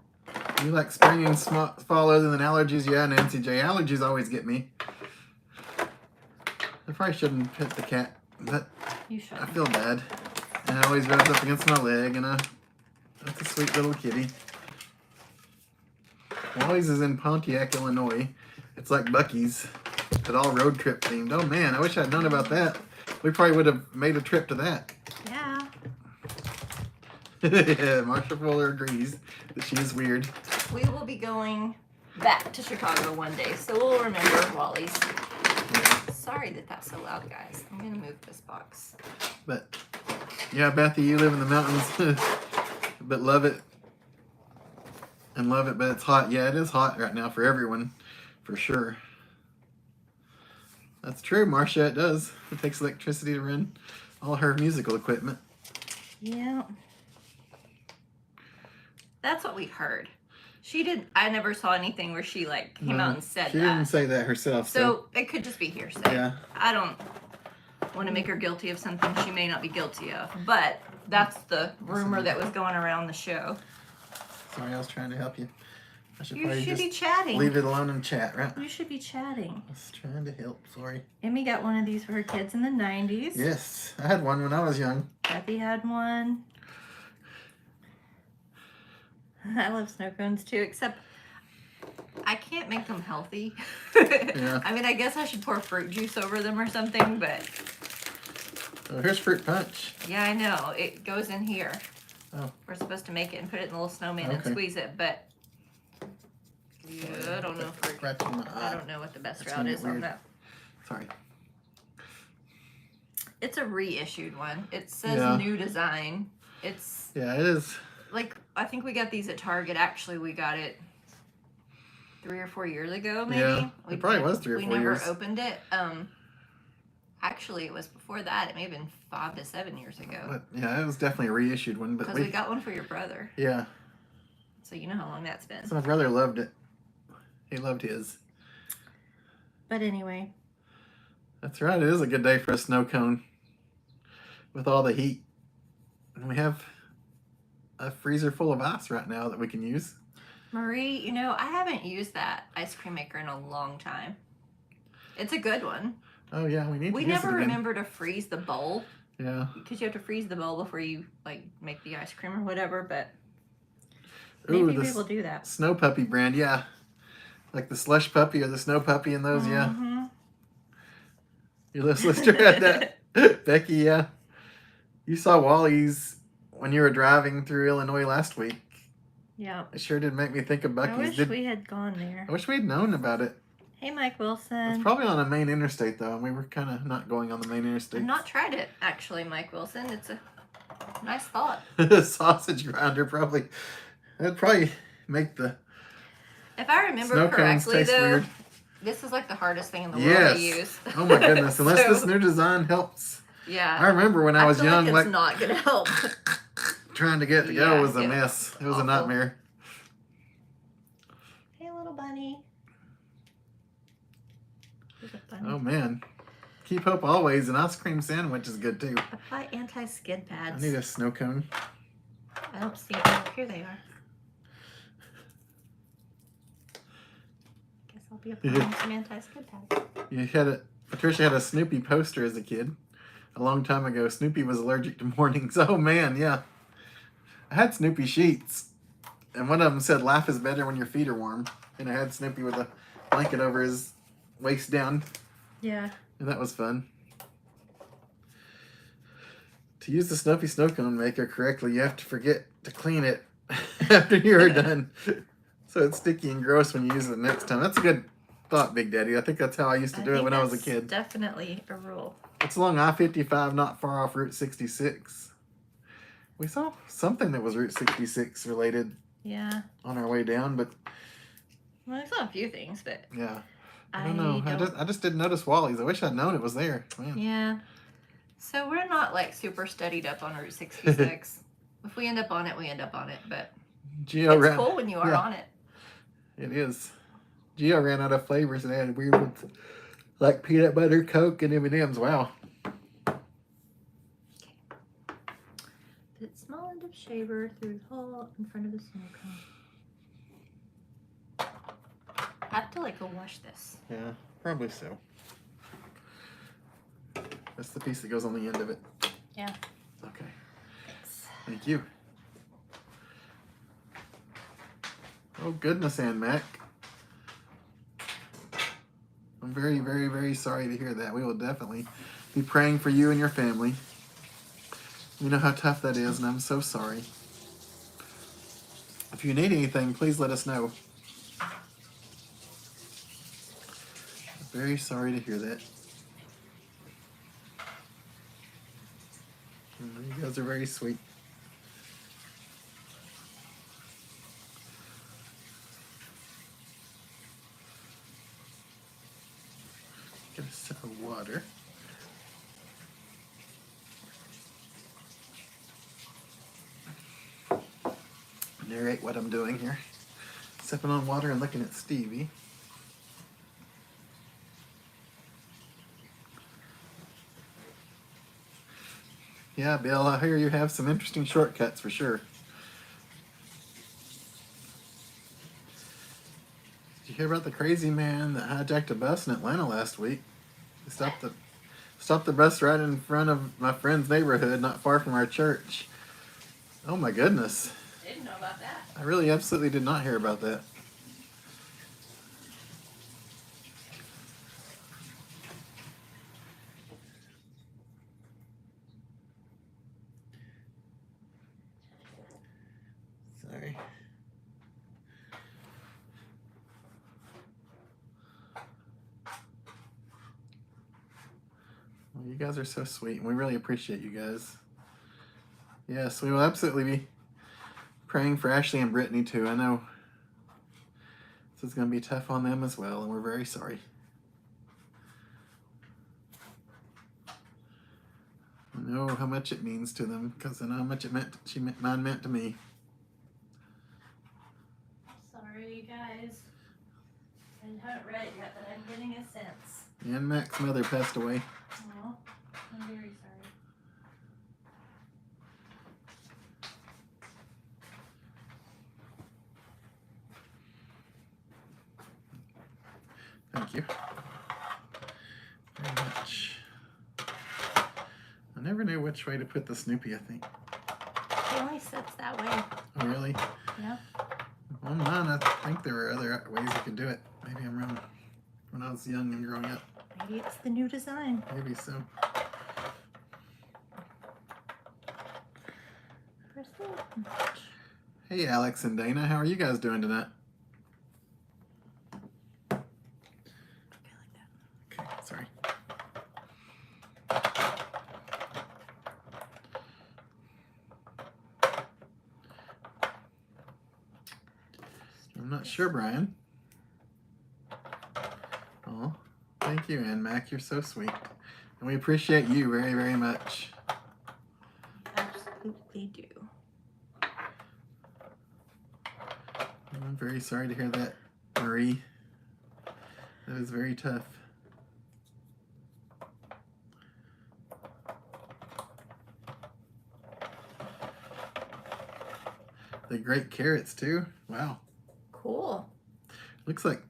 You like spring and fall other than allergies? Yeah, Nancy J. Allergies always get me. I probably shouldn't pet the cat, but you should. I feel bad. And it always rubs up against my leg, and that's a sweet little kitty. Wally's is in Pontiac, Illinois. It's like Bucky's, but all road trip themed. Oh man, I wish I'd known about that. We probably would have made a trip to that. Yeah. Yeah, Marsha Fuller agrees that she is weird. We will be going back to Chicago one day, so we'll remember Wally's. Yeah. Sorry that that's so loud, guys. I'm gonna move this box. But yeah, Bethy, you live in the mountains, but love it. And love it, but it's hot. Yeah, it is hot right now for everyone, for sure. That's true, Marcia, it does. It takes electricity to run all her musical equipment. Yeah. That's what we heard. She did. I never saw anything where she like came out and said that. She didn't say that herself. So it could just be hearsay. Yeah. I don't want to make her guilty of something she may not be guilty of. But that's the rumor that was going around the show. Sorry, I was trying to help you. I should be chatting. Leave it alone and chat, right? You should be chatting. I was trying to help, sorry. Emmy got one of these for her kids in the 90s. Yes, I had one when I was young. Kathy had one. I love snow cones too, except I can't make them healthy. Yeah. I mean, I guess I should pour fruit juice over them or something, but... Oh, here's fruit punch. Yeah, I know. It goes in here. Oh. We're supposed to make it and put it in the little snowman and squeeze it, but... Yeah, I don't know if I don't know what the best route is on that. Sorry. It's a reissued one. It says Yeah. new design. It's Yeah, it is. like, I think we got these at Target. Actually, we got it 3 or 4 years ago, maybe. Yeah, it probably was 3 or 4 years. We never years. opened it. Actually, it was before that. It may have been 5 to 7 years ago. But yeah, it was definitely a reissued one. But because we got one for your brother. Yeah. So you know how long that's been. So my brother loved it. He loved his. But anyway. That's right. It is a good day for a snow cone. With all the heat. And we have a freezer full of ice right now that we can use. Marie, you know, I haven't used that ice cream maker in a long time. It's a good one. Oh yeah, we need to use it again. We never remember to freeze the bowl. Yeah. Because you have to freeze the bowl before you like make the ice cream or whatever, but Ooh, maybe we will do that. Snow Puppy brand, yeah. Like the Slush Puppy or the Snow Puppy and those, yeah. Your little sister had that. Becky, yeah. You saw Wally's when you were driving through Illinois last week. Yeah. It sure did make me think of Bucky's. I wish we had gone there. I wish we had known about it. Hey, Mike Wilson. It's probably on a main interstate, though, and we were kind of not going on the main interstate. I've not tried it, actually, Mike Wilson. It's a nice thought. Sausage grinder, probably. That'd probably make the if I remember snow cones correctly, taste though, weird. This is like the hardest thing in the world to use. Oh my goodness! Unless this new design helps. Yeah. I remember when I was young, like it's not gonna help. Trying to get it to go was a mess. It was a nightmare. Hey, little bunny. Oh man. Keep hope always. An ice cream sandwich is good too. Apply anti-skid pads. I need a snow cone. I don't see it. Oh, here they are. Guess I'll be applying some anti-skid pads. Patricia had a Snoopy poster as a kid. A long time ago. Snoopy was allergic to mornings. Oh man, yeah. I had Snoopy sheets. And one of them said, "Life is better when your feet are warm." And I had Snoopy with a blanket over his waist down. Yeah. And that was fun. To use the Snoopy snow cone maker correctly, you have to forget to clean it after you're done. So it's sticky and gross when you use it next time. That's a good thought, Big Daddy. I think that's how I used to do it when I was a kid. Definitely a rule. It's along I-55, not far off Route 66. We saw something that was Route 66 related. Yeah. On our way down, but well, I saw a few things, but yeah. I don't know. I just didn't notice Wally's. I wish I'd known it was there. Man. Yeah. So we're not like super studied up on Route 66. If we end up on it, we end up on it. But it's cool when you are on it. It is. Gio ran out of flavors and added weird ones like peanut butter, Coke, and M&M's. Wow. Put small end of shaver through the hole in front of the snow cone. I have to like go wash this. Yeah, probably so. That's the piece that goes on the end of it. Yeah. Okay. Thanks. Thank you. Oh goodness, Ann Mac. I'm very, very, very sorry to hear that. We will definitely be praying for you and your family. We know how tough that is, and I'm so sorry. If you need anything, please let us know. I'm very sorry to hear that. You guys are very sweet. Get a sip of water. Narrate what I'm doing here. Sipping on water and looking at Stevie. Yeah, Bill, I hear you have some interesting shortcuts for sure. Did you hear about the crazy man that hijacked a bus in Atlanta last week? He stopped the bus right in front of my friend's neighborhood, not far from our church. Oh my goodness. Didn't know about that. I really absolutely did not hear about that. Sorry. Well, you guys are so sweet, and we really appreciate you guys. Yes, we will absolutely be praying for Ashley and Brittany too. I know this is going to be tough on them as well, and we're very sorry. I know how much it means to them, because I know how much mine meant to me. Sorry, you guys. I haven't read it yet, but I'm getting a sense. And Mac's mother passed away. Oh, I'm very sorry. Thank you very much. I never knew which way to put the Snoopy, I think. It always sits that way. Oh, really? Yeah. Well, mine, I think there were other ways you could do it. Maybe I'm wrong. When I was young and growing up. Maybe it's the new design. Maybe so. Hey, Alex and Dana. How are you guys doing tonight? Okay, sorry. I'm not sure, Brian. Oh, thank you, Ann Mac. You're so sweet. And we appreciate you very, very much. Absolutely do. I'm very sorry to hear that, Marie. That was very tough. The great carrots, too. Wow. Cool. Looks like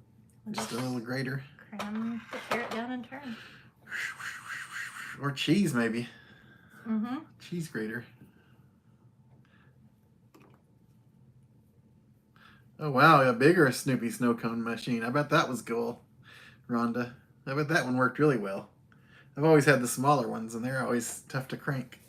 just a little grater. Cram the carrot down and turn. Or cheese, maybe. Mm-hmm. Cheese grater. Oh, wow. A bigger Snoopy snow cone machine. I bet that was cool, Rhonda. I bet that one worked really well. I've always had the smaller ones, and they're always tough to crank.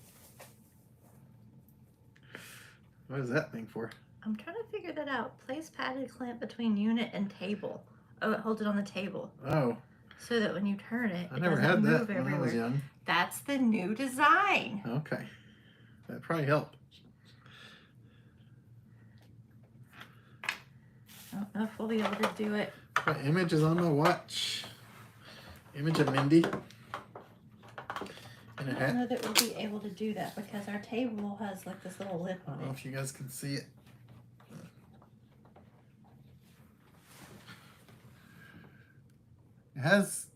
What is that thing for? I'm trying to figure that out. Place padded clamp between unit and table. Oh, it holds it on the table. Oh. So that when you turn it, I never had that when I was young. That's the new design. Okay. That probably helped. I don't know if we'll be able to do it. My image is on my watch. Image of Mindy. I don't know that we'll be able to do that because our table has like this little lip I on don't know it. if you guys can see it. It has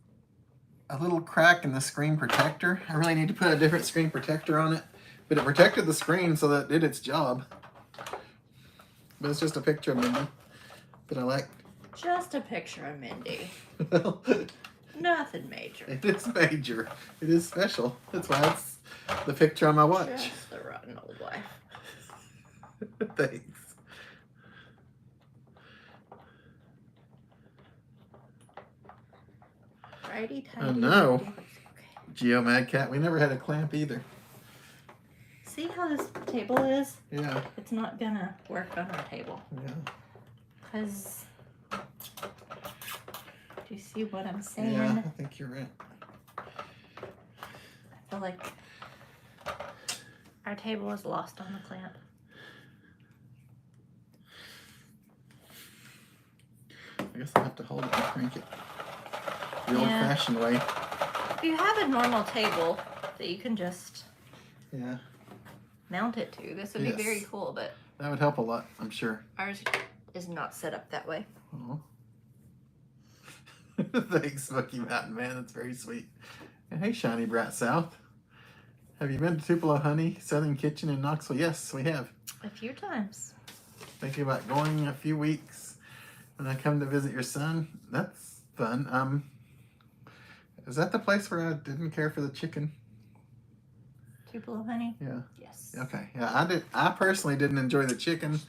a little crack in the screen protector. I really need to put a different screen protector on it. But it protected the screen so that it did its job. But it's just a picture of Mindy that I like. Just a picture of Mindy. Well, Nothing major. it is major. It is special. That's why it's the picture on my watch. Just the rotten old wife. Thanks. Righty tighty. Oh no. Okay. Geo Mad Cat. We never had a clamp either. See how this table is? Yeah. It's not gonna work on our table. Yeah. Because, do you see what I'm saying? Yeah, I think you're right. I feel like our table is lost on the clamp. I guess I'll have to hold it and crank it the old-fashioned way. If you have a normal table that you can just mount it to, this would be very cool, but that would help a lot, I'm sure. ours is not set up that way. Oh. Thanks, Smoky Mountain Man. That's very sweet. And hey, Shiny Brat South. Have you been to Tupelo Honey Southern Kitchen in Knoxville? Yes, we have. A few times. Thinking about going in a few weeks when I come to visit your son. That's fun. Is that the place where I didn't care for the chicken? Tupelo Honey? Yeah. Yes. Okay. Yeah, I personally didn't enjoy the chicken.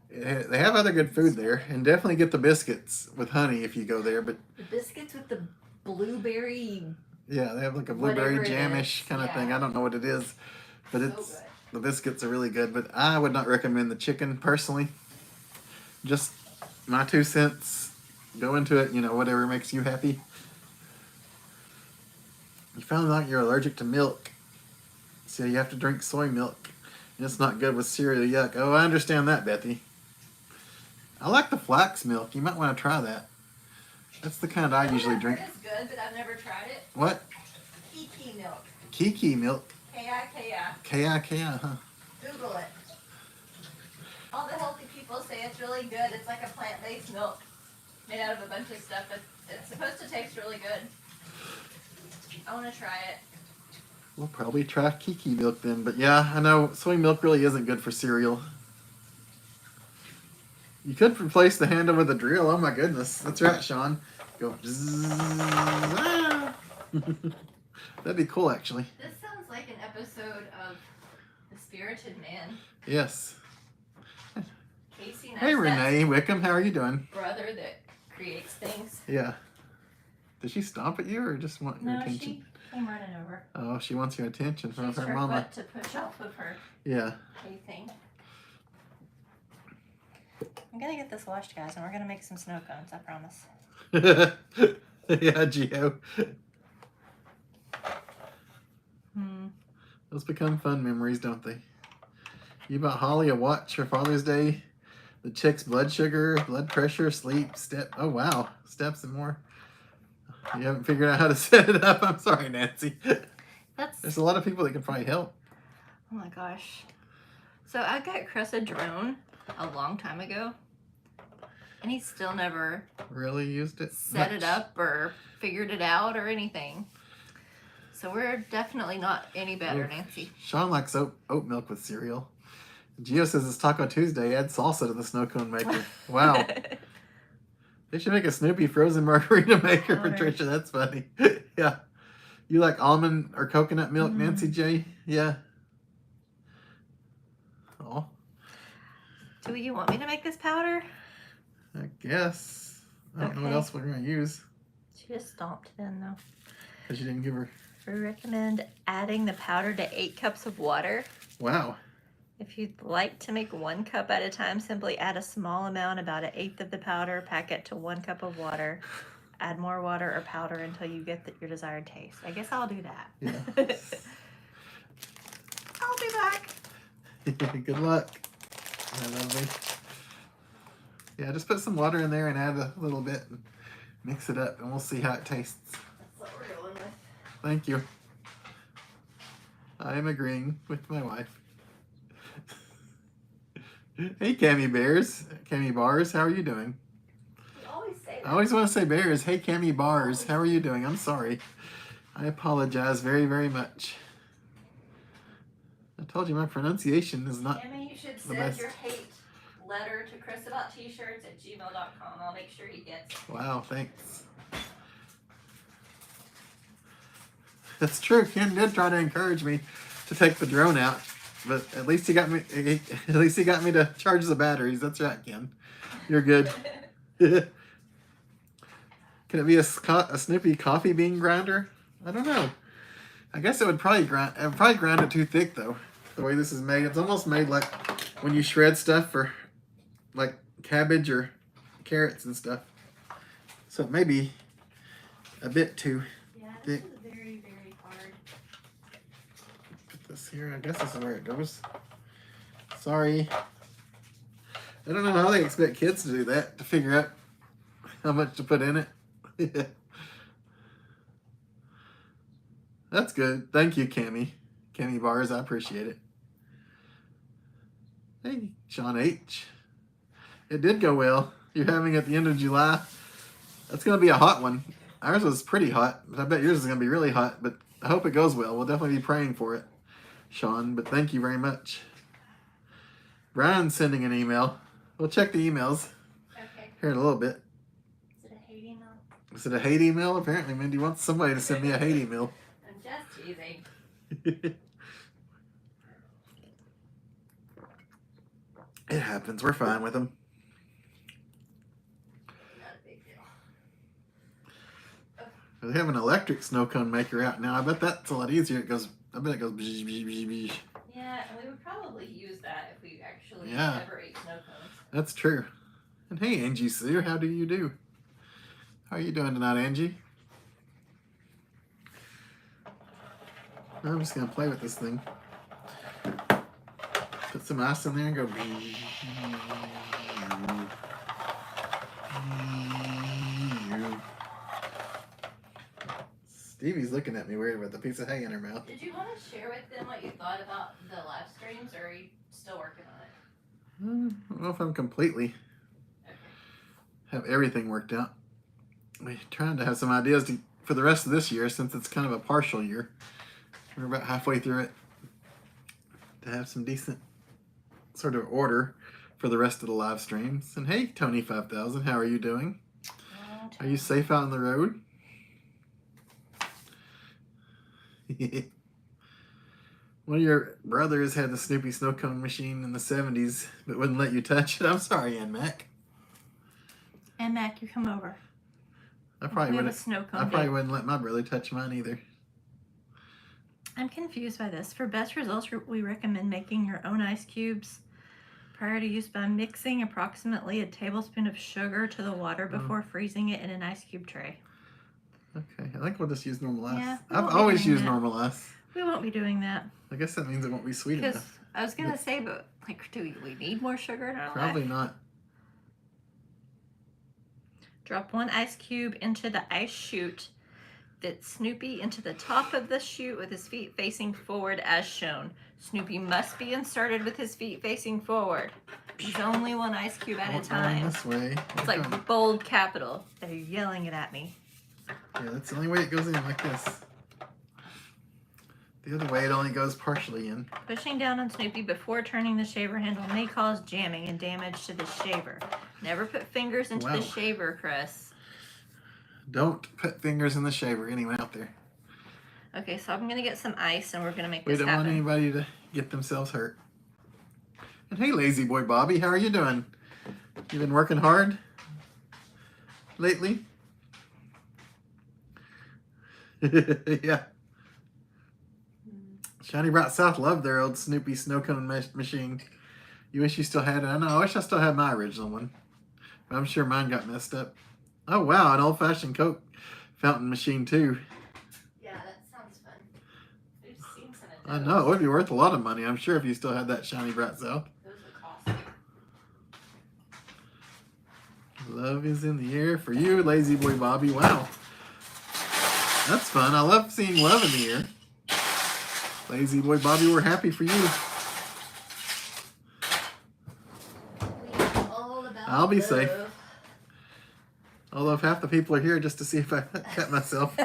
They have other good food there, and definitely get the biscuits with honey if you go there. But the biscuits with the blueberry. Yeah, they have like a blueberry jamish kind of thing. I don't know what it is, but it's the biscuits are really good. But I would not recommend the chicken personally. Just my 2 cents. Go into it, whatever makes you happy. You found out you're allergic to milk. So you have to drink soy milk. And it's not good with cereal. Yuck. Oh, I understand that, Bethy. I like the flax milk. You might want to try that. That's the kind I usually drink. It's good, but I've never tried it. What? Kiki milk. Kiki milk. K-I-K-I. K-I-K-I, huh? Google it. All the healthy people say it's really good. It's like a plant-based milk made out of a bunch of stuff, but it's supposed to taste really good. I want to try it. We'll probably try Kiki milk then. But yeah, I know soy milk really isn't good for cereal. You could replace the handle with a drill. Oh my goodness. That's right, Sean. Go. That'd be cool, actually. This sounds like an episode of The Spirited Man. Yes. Casey Hey, Renee Wickham. How are you doing? Brother that creates things. Yeah. Did she stomp at you or just want your attention? She came running over. Oh, she wants your attention from her her mama. Foot to push off of her. Yeah. Thing. I'm gonna get this washed, guys, and we're gonna make some snow cones. I promise. Yeah, Gio. Those become fun memories, don't they? You bought Holly a watch for Father's Day. The chick's blood sugar, blood pressure, sleep, step. Oh wow, steps and more. You haven't figured out how to set it up. I'm sorry, Nancy. There's a lot of people that can probably help. Oh my gosh. So I got Chris a drone a long time ago, and he still never really used it, set it up, or figured it out, or anything. So we're definitely not any better, Nancy. Sean likes oat milk with cereal. Gio says it's Taco Tuesday. Add salsa to the snow cone maker. Wow. They should make a Snoopy frozen margarita maker, Patricia. That's funny. Yeah. You like almond or coconut milk, Nancy J? Yeah. Oh. Do you want me to make this powder? I guess. I don't know what else we're going to use. She just stomped it in, though. Because you didn't give her... We recommend adding the powder to 8 cups of water. Wow. If you'd like to make 1 cup at a time, simply add a small amount, about 1/8 of the powder, pack it to 1 cup of water. Add more water or powder until you get your desired taste. I guess I'll do that. Yeah. I'll be back. Good luck. Lovely. Yeah, just put some water in there and add a little bit and mix it up, and we'll see how it tastes. That's what we're going with. Thank you. I am agreeing with my wife. Hey, Cammy Bears. Cammy Bars, how are you doing? You always say that. I always want to say Bears. Hey, Cammy Bars, how are you doing? I'm sorry. I apologize very, very much. I told you my pronunciation is not Cammy, you should the send best. your hate letter to Chris about t-shirts at gmail.com. I'll make sure he gets it. Wow, thanks. That's true. Ken did try to encourage me to take the drone out, but at least he got me. At least he got me to charge the batteries. That's right, Ken. You're good. Can it be a Snoopy coffee bean grinder? I don't know. I guess it would probably grind. It would probably grind it too thick though. The way this is made, it's almost made like when you shred stuff for like cabbage or carrots and stuff. So it may be a bit too thick. This is very, very hard. Put this here. I guess this is where it goes. Sorry. I don't know how they expect kids to do that, to figure out how much to put in it. That's good. Thank you, Cammy. Cammy Bars, I appreciate it. Hey, Sean H. It did go well. You're having it at the end of July. That's going to be a hot one. Ours was pretty hot, but I bet yours is going to be really hot. But I hope it goes well. We'll definitely be praying for it, Sean. But thank you very much. Brian's sending an email. We'll check the emails here in a little bit. Is it a hate email? Is it a hate email? Apparently, Mindy wants somebody to send me a hate email. I'm just teasing. It happens. We're fine with them. Not a big deal. They have an electric snow cone maker out now. I bet that's a lot easier. It goes. I bet it goes. Bzz, bzz, bzz, bzz. Yeah, and we would probably use that if we actually Yeah. ever ate snow cones. That's true. And hey, Angie Sue, how do you do? How are you doing tonight, Angie? I'm just gonna play with this thing. Put some ice in there and go. Stevie's looking at me weird with a piece of hay in her mouth. Did you want to share with them what you thought about the live streams, or are you still working on it? I don't know if I'm completely have everything worked out. We're trying to have some ideas for the rest of this year, since it's kind of a partial year. We're about halfway through it, to have some decent sort of order for the rest of the live streams. And hey, Tony 5000, how are you doing? Are you safe out on the road? One of your brothers had the Snoopy snow cone machine in the 70s, but wouldn't let you touch it. I'm sorry, Aunt Mac. Aunt Mac, you come over. I probably wouldn't let my brother touch mine either. I'm confused by this. For best results, we recommend making your own ice cubes prior to use by mixing approximately a tablespoon of sugar to the water before freezing it in an ice cube tray. Okay, I think we'll just use normal ice. Yeah, I've always used normal ice. We won't be doing that. I guess that means it won't be sweet enough. I was going to say, but like, do we need more sugar in our life? Probably not. Drop 1 ice cube into the ice chute. Fit Snoopy into the top of the chute with his feet facing forward as shown. Snoopy must be inserted with his feet facing forward. There's only 1 ice cube at a time. This way. It's like bold capital. They're yelling it at me. Yeah, that's the only way it goes in, like this. The other way, it only goes partially in. Pushing down on Snoopy before turning the shaver handle may cause jamming and damage to the shaver. Never put fingers into the shaver, Chris. Don't put fingers in the shaver, anyone out there. Okay, so I'm going to get some ice and we're going to make this happen. We don't want anybody to get themselves hurt. And hey, lazy boy Bobby, how are you doing? You been working hard lately? Yeah. Shiny Bright South loved their old Snoopy snow cone machine. You wish you still had it? I know, I wish I still had my original one. But I'm sure mine got messed up. Oh wow, an old-fashioned Coke fountain machine too. Yeah, that sounds fun. We've seen some of those. I know, it would be worth a lot of money, I'm sure, if you still had that Shiny Bright South. Those are costly. Love is in the air for you, lazy boy Bobby. Wow. That's fun. I love seeing love in the air. Lazy boy Bobby, we're happy for you. I'll be safe. Although if half the people are here just to see if I cut myself.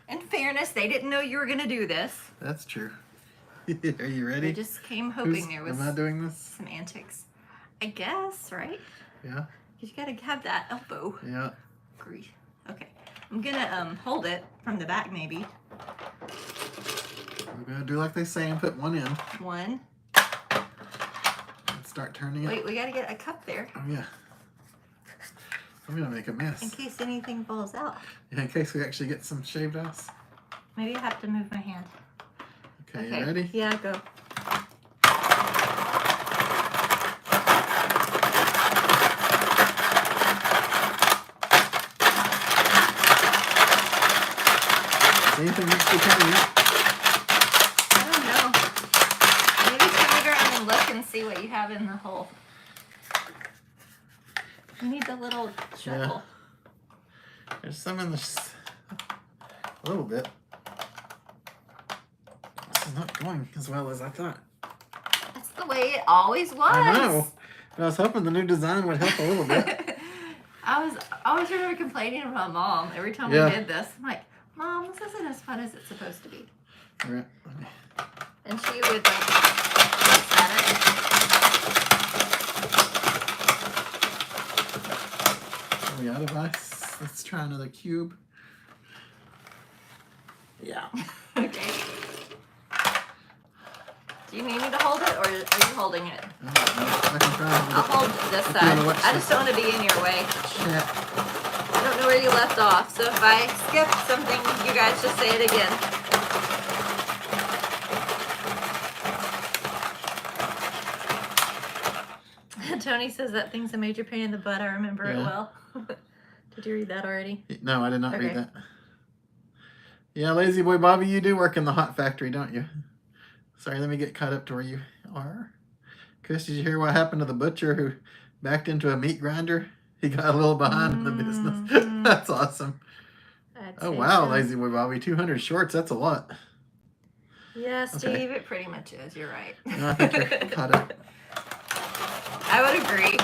In fairness, they didn't know you were going to do this. That's true. Are you ready? They just came hoping there was am I doing this? Some antics. I guess, right? Yeah. You got to have that elbow. Yeah. Grease. Okay. I'm going to hold it from the back maybe. We're going to do like they say and put 1 in. 1. And start turning it. Wait, we got to get a cup there. Oh, yeah. I'm going to make a mess. In case anything falls out. Yeah, in case we actually get some shaved ice. Maybe I have to move my hand. Okay, you ready? Yeah, go. Anything extra coming out? I don't know. Maybe turn it around and look and see what you have in the hole. You need the little shovel. Yeah. There's some in this. A little bit. This is not going as well as I thought. That's the way it always was. I know. But I was hoping the new design would help a little bit. I always remember complaining about Mom every time we did this. I'm like, Mom, this isn't as fun as it's supposed to be. All right. And she would like fuss at it. Are we out of ice? Let's try another cube. Yeah. Okay. Do you need me to hold it, or are you holding it? I can try. I'll hold this side. I just don't want to be in your way. I don't know where you left off, so if I skip something, you guys just say it again. Tony says that thing's a major pain in the butt. I remember it well. Did you read that already? No, I did not read that. Yeah, Lazy Boy Bobby, you do work in the hot factory, don't you? Sorry, let me get caught up to where you are. Chris, did you hear what happened to the butcher who backed into a meat grinder? He got a little behind in the business. That's awesome. Oh, wow, Lazy Boy Bobby. 200 shorts, that's a lot. Yeah, Steve, it pretty much is. You're right. No, I think you're caught up. I would agree.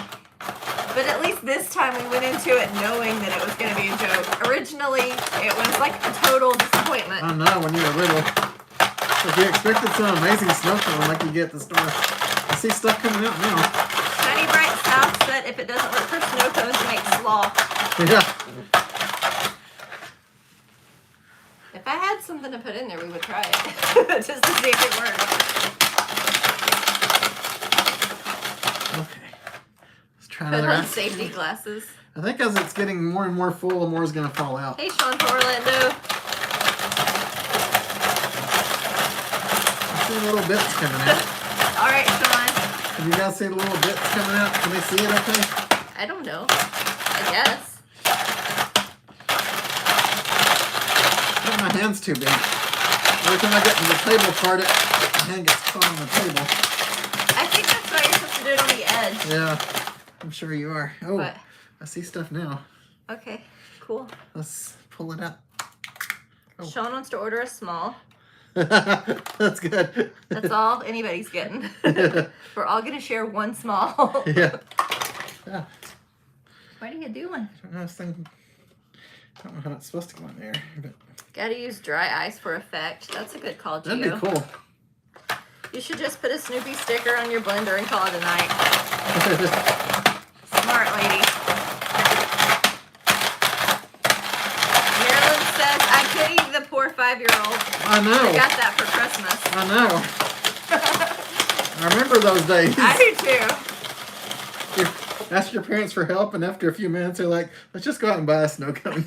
But at least this time we went into it knowing that it was going to be a joke. Originally, it was like a total disappointment. I know, when you were little. If you expected some amazing snow cone like you get at the store. I see stuff coming out now. Shiny Bright South said if it doesn't work for snow cones, it makes slaw. Yeah. If I had something to put in there, we would try it. Just to see if it works. Okay. Let's try Put another on ice safety cube. glasses. I think as it's getting more and more full, the more is going to fall out. Hey, Sean from Orlando. I see little bits coming out. All right, Sean. Can you guys see the little bits coming out? Can they see it okay? I don't know. I guess. My hand's too big. Every time I get to the table part, my hand gets caught on the table. I think that's why you're supposed to do it on the edge. Yeah, I'm sure you are. Oh, What? I see stuff now. Okay, cool. Let's pull it up. Oh. Sean wants to order a small. That's good. That's all anybody's getting. We're all going to share one small. Yeah. What are you doing? I don't know how it's supposed to go in there. But Gotta use dry ice for effect. That's a good call, Gio. that'd be cool. You should just put a Snoopy sticker on your blender and call it a night. Smart lady. Marilyn says, I pity the poor 5-year-old. I know. I got that for Christmas. I know. I remember those days. I do too. You ask your parents for help, and after a few minutes, they're like, let's just go out and buy a snow cone.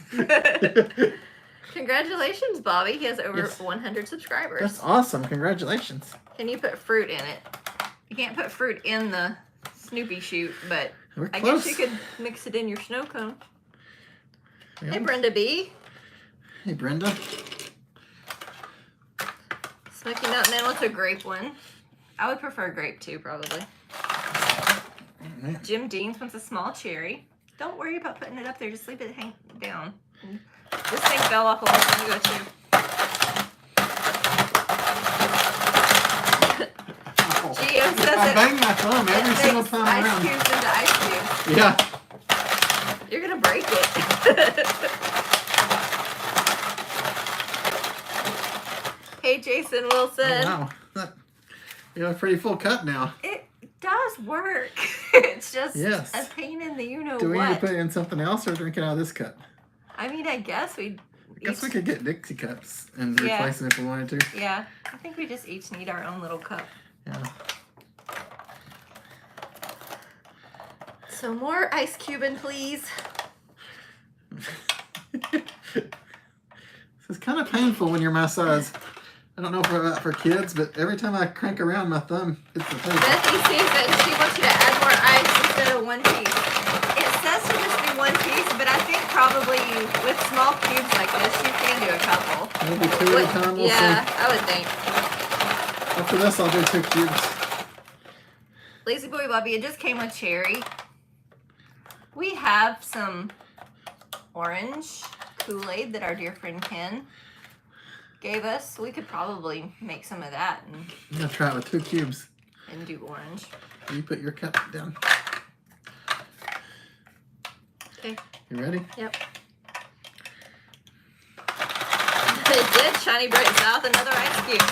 Congratulations, Bobby. He has over Yes. 100 subscribers. That's awesome. Congratulations. Can you put fruit in it? You can't put fruit in the Snoopy shoot, but We're I close. guess you could mix it in your snow cone. Yeah. Hey, Brenda B. Hey, Brenda. Smoky Nut Man wants a grape one. I would prefer grape too, probably. Right. Jim Deans wants a small cherry. Don't worry about putting it up there. Just leave it hang down. This thing fell off a long time ago too. Gio says I it, bang my thumb every it single makes time ice around. cubes into ice cubes. Yeah. You're gonna break it. Hey, Jason Wilson. Oh, wow. You have a pretty full cup now. It does work. It's just Yes. a pain in the you-know-what. Do we need to put it in something else or drink it out of this cup? I mean, I guess we Guess we could get Dixie cups and replace them if we wanted to. Yeah, I think we just each need our own little cup. Yeah. So more ice cubing, please. This is kind of painful when you're my size. I don't know for kids, but every time I crank around, my thumb hits the table. Bethy sees that she wants you to add more ice instead of one piece. It says to just be one piece, but I think probably with small cubes like this, you can do a couple. Maybe two at a time. We'll Yeah, see. I would think. After this, I'll do 2 cubes. Lazy Boy Bobby, it just came with cherry. We have some orange Kool-Aid that our dear friend Ken gave us. We could probably make some of that I'm going to try it with 2 cubes. and do orange. You put your cup down. Okay. You ready? Yep. It did. Shiny Bright South, another ice cube.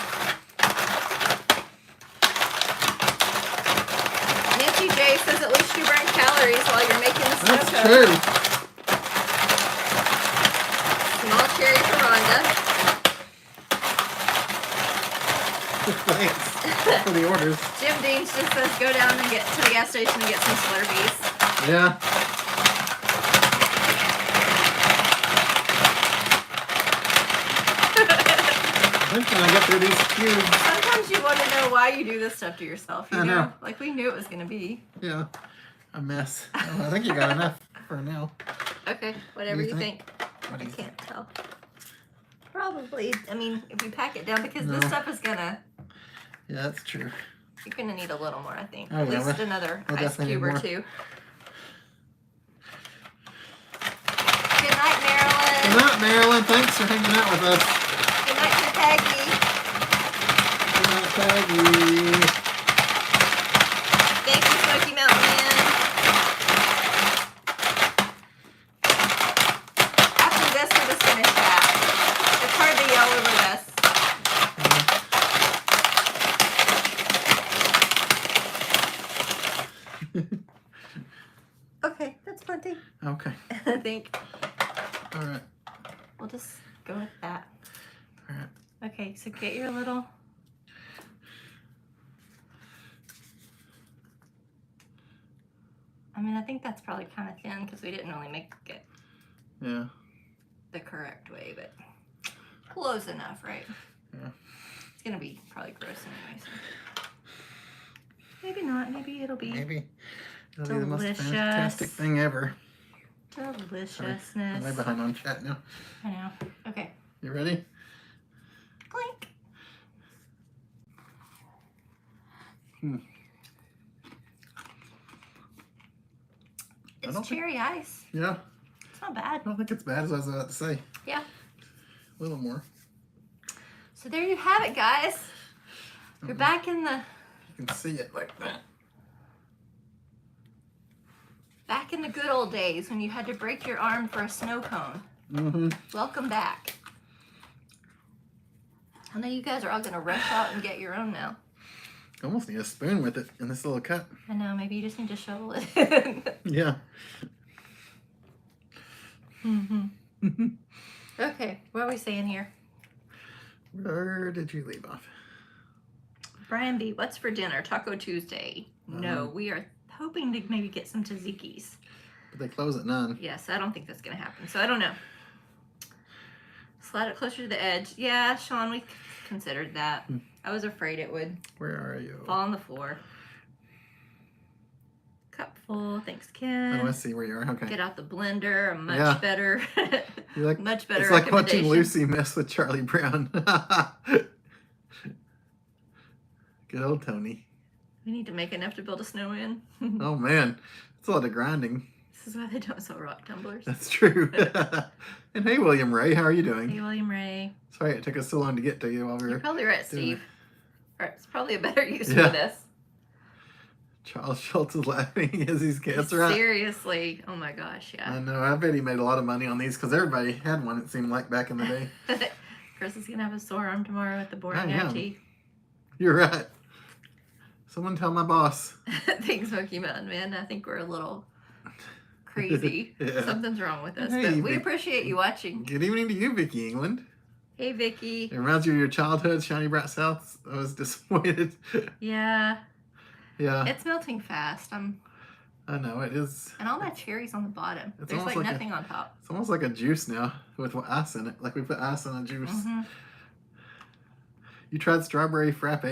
Nancy J says at least you burn calories while you're making the snow That's cone. true. Small cherry for Rhonda. Thanks for the orders. Jim Deans just says go down and get to the gas station and get some Slurpees. Yeah. I think when I get through these cubes, Sometimes you want to know why you do this stuff to yourself. You I know. Like we knew it was going to be. yeah, a mess. Oh, I think you got enough for now. Okay, whatever You you think? think. What I do you can't tell. Probably. I mean, if we pack it down, because this stuff is gonna... Yeah, that's true. You're gonna need a little more, I think. Oh, At yeah, least another we'll ice definitely cube need or more. 2. Good night, Marilyn. Good night, Marilyn. Thanks for hanging out with us. Good night to Peggy. Good night, Peggy. Thank you, Smoky Mountain Man. After this, we're just gonna chat. It's hard to yell over this. Okay, that's plenty. Okay. I think All right. we'll just go with that. All right. Okay, so get your little... I mean, I think that's probably kind of thin because we didn't really make it Yeah. the correct way, but close enough, right? Yeah. It's gonna be probably gross anyway, so maybe not. Maybe it'll be Maybe. It'll be the most delicious. fantastic thing ever. Deliciousness. I'm way behind on chat now. I know. Okay. You ready? Clink. I It's don't think- cherry ice. Yeah. It's not bad. I don't think it's bad as I was about to say. Yeah. A little more. So there you have it, guys. You're back in the You can see it like that. good old days when you had to break your arm for a snow cone. Mm-hmm. Welcome back. I know you guys are all gonna rush out and get your own now. Almost need a spoon with it in this little cup. I know, maybe you just need to shovel it in. Yeah. Mm-hmm. Okay, what are we saying here? Where did you leave off? Brian B., what's for dinner? Taco Tuesday. No, we are hoping to maybe get some tzatziki's. But they close at 9. Yes, I don't think that's going to happen, so I don't know. Slide it closer to the edge. Yeah, Sean, we considered that. I was afraid it would Where are you? fall on the floor. Cup full. Thanks, Oh, Ken. I see where you are. Okay. Get out the blender. A much Yeah. better, You like, much better it's like watching recommendation. Lucy mess with Charlie Brown. Good old Tony. We need to make enough to build a snowman. Oh man, it's a lot of grinding. This is why they don't sell rock tumblers. That's true. And hey, William Ray, how are you doing? Hey, William Ray. Sorry it took us so long to get to you while we You're were. probably right, doing Steve. Or it's probably a better use Yeah. for this. Charles Schultz is laughing as he's that's right. Seriously. Oh my gosh, I yeah. know. I bet he made a lot of money on these because everybody had one. It seemed like back in the day. Chris is gonna have a sore arm tomorrow with the boring I am. OT. You're right. Someone tell my boss. Thanks, Smoky Mountain Man. I think we're a little crazy. Yeah. Something's wrong with us. Hey, But we Vic- appreciate you watching. Good evening to you, Vicky England. Hey, Vicky. It reminds you of your childhood, Shiny Bright South. I was disappointed. Yeah, Yeah, it's melting fast. I know it is. And all that cherries on the bottom. It's There's almost like like nothing on top. It's almost like a juice now with ice in it. Like we put ice in a juice. Mm-hmm. You tried strawberry frappe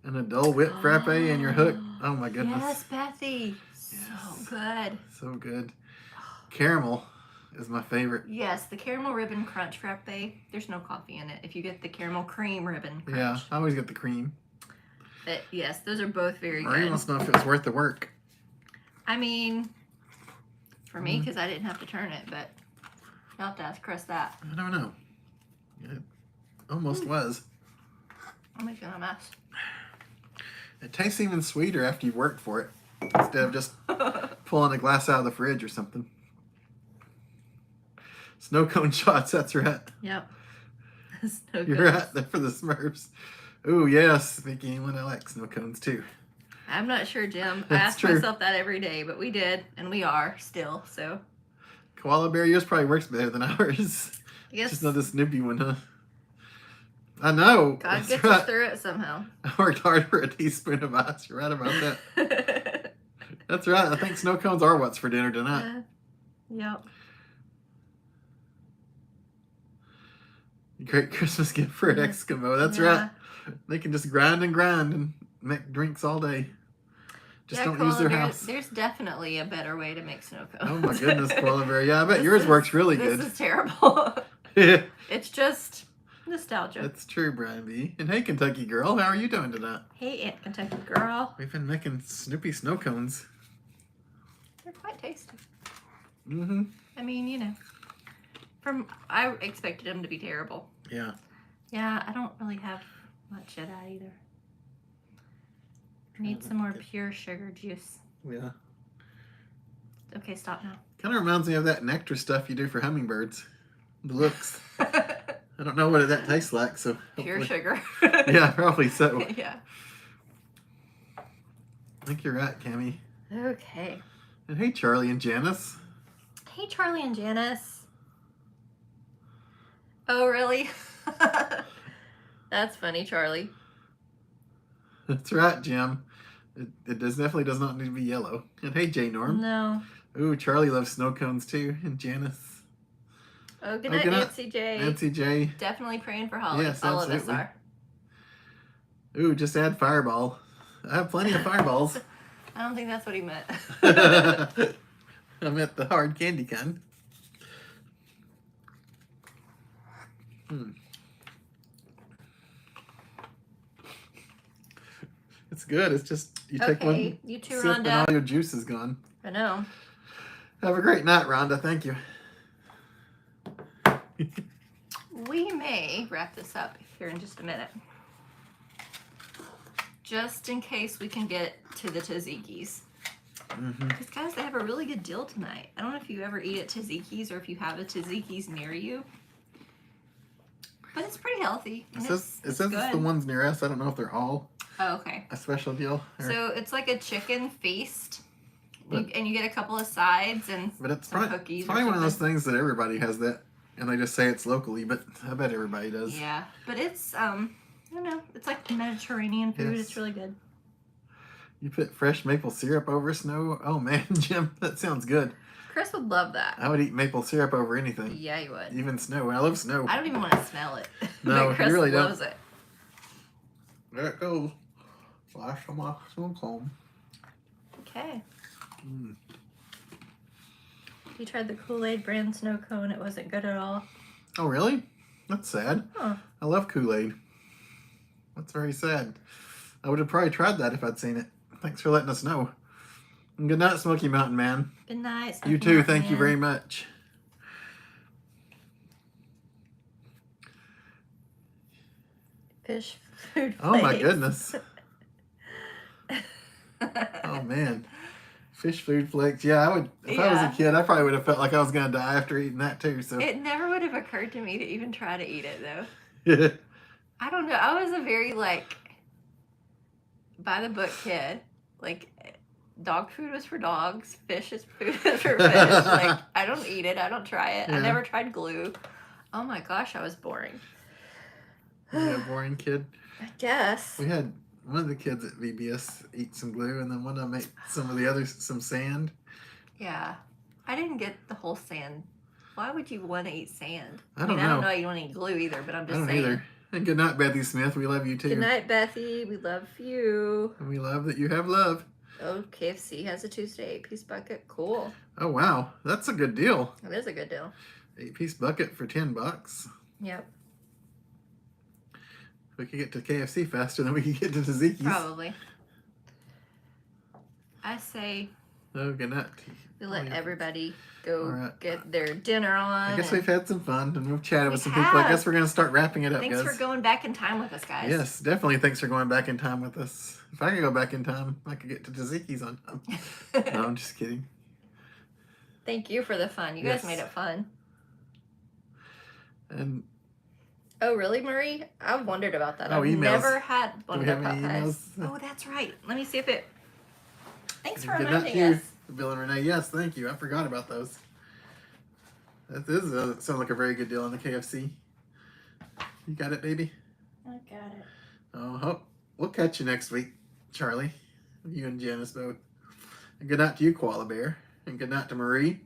and a Dole Whip frappe and you're hooked. Oh my goodness. Yes, Bethy. Yes. So good. So good. Caramel is my favorite. Yes, the caramel ribbon crunch frappe. There's no coffee in it. If you get the caramel cream ribbon crunch. Yeah, I always get the cream. But yes, those are both very Marie good. wants to know if it was worth the work. I mean, for me, because I didn't have to turn it, but you'll have to ask Chris that. I don't know. It almost was. I'm making a mess. It tastes even sweeter after you've worked for it instead of just pulling a glass out of the fridge or something. Snow cone shots, that's right. Yep. So good. You're right there for the Smurfs. Ooh, yes, Vicky England, I like snow cones too. I'm not sure, Jim. I That's ask true. myself that every day, but we did, and we are still. So Koala bear, yours probably works better than ours. I guess Just not the Snoopy one, huh? I know. God That's gets right. us through it somehow. I worked hard for a teaspoon of ice. You're right about that. That's right. I think snow cones are what's for dinner tonight. Yep. Great Christmas gift for an Eskimo. That's Yeah. right. They can just grind and make drinks all day. Just don't use their house. There's definitely a better way to make snow cones. Oh my goodness, koala bear. Yeah, I bet yours works really good. This is terrible. It's just nostalgia. That's true, Brian B. And hey, Kentucky girl, how are you doing tonight? Hey, Aunt Kentucky girl. We've been making Snoopy snow cones. They're quite tasty. Mm-hmm. I mean, I expected them to be terrible. Yeah. Yeah, I don't really have much of that either. Need some more pure sugar juice. Yeah. Okay, stop now. Kind of reminds me of that nectar stuff you do for hummingbirds. The looks. I don't know what that tastes like, so pure sugar. Yeah, probably so. Yeah. I think you're right, Cammie. Okay. And hey, Charlie and Janice. Hey, Charlie and Janice. Oh, really? That's funny, Charlie. That's right, Jim. It definitely does not need to be yellow. And hey, J Norm. No. Ooh, Charlie loves snow cones too. And Janice. Oh, good night, Nancy J. Nancy J. Definitely praying for Holly. Yes, all absolutely. of us are. Ooh, just add fireball. I have plenty of fireballs. I don't think that's what he meant. I meant the hard candy kind. It's good. It's just you take one you too, sip Rhonda. and all your juice is gone. I know. Have a great night, Rhonda. Thank you. We may wrap this up here in just a minute. Just in case we can get to the tzatziki's. Because, guys, they have a really good deal tonight. I don't know if you ever eat at tzatziki's or if you have a tzatziki's near you. But it's pretty healthy. It says it's the ones near us. I don't know if they're all okay. a special deal. So it's like a chicken feast. And you get a couple of sides and some cookies. It's probably one of those things that everybody has that. And they just say it's locally, but I bet everybody does. Yeah. But it's, I don't know. It's like Mediterranean food. Yes. It's really good. You put fresh maple syrup over snow? Oh, man, Jim, that sounds good. Chris would love that. I would eat maple syrup over anything. Yeah, you would. Even snow. I love snow. I don't even want to smell it. No, but Chris you really loves don't. it. There it goes. Flash them off snow cone. Okay. You tried the Kool-Aid brand snow cone. It wasn't good at all. Oh, really? That's sad. Huh. I love Kool-Aid. That's very sad. I would have probably tried that if I'd seen it. Thanks for letting us know. And good night, Smoky Mountain Man. Good night, Smoky You too. Mountain Thank Man. you very much. Fish food. Oh, my flakes. goodness. Oh, man. Fish food flakes. Yeah, I would. If I was a kid, I probably would have felt like I was going to die after eating that too. So It never would have occurred to me to even try to eat it, though. I don't know. I was a very, by the book kid. Like, dog food was for dogs. Fish is food is for fish. Like, I don't eat it. I don't try it. Yeah. I never tried glue. Oh my gosh, I was boring. Yeah, boring kid. I guess. We had one of the kids at VBS eat some glue, and then one of them ate some of the others some sand. Yeah. I didn't get the whole sand. Why would you want to eat sand? I don't know. I don't know you want to eat glue either, but I'm I just don't saying. either. And good night, Bethy Smith. We love you too. Good night, Bethy. We love you. And we love that you have love. Oh, KFC has a Tuesday 8-piece bucket. Cool. Oh wow, that's a good deal. It is a good deal. 8-piece bucket for $10. Yep. We could get to KFC faster than we could get to Tzatziki's. Probably. I say Oh, good night. we let everybody go Alright. get their dinner on. I guess we've had some fun and we've chatted with We some people. I have. guess we're going to start wrapping it up, Thanks guys. for going back in time with us, guys. Yes, definitely. Thanks for going back in time with us. If I could go back in time, I could get to Tzatziki's on time. No, I'm just kidding. Thank you for the fun. You guys made it fun. And oh, really, Marie? I've wondered about that. Oh, I've emails. never had one Do of we their have pot any pies. emails? Oh, that's right. Let me see if it... Thanks for good night reminding to you, us. Bill and Renee. Yes, thank you. I forgot about those. That sounds like a very good deal on the KFC. You got it, baby? I got it. Oh, we'll catch you next week, Charlie. You and Janice both. And good night to you, Koala Bear. And good night to Marie.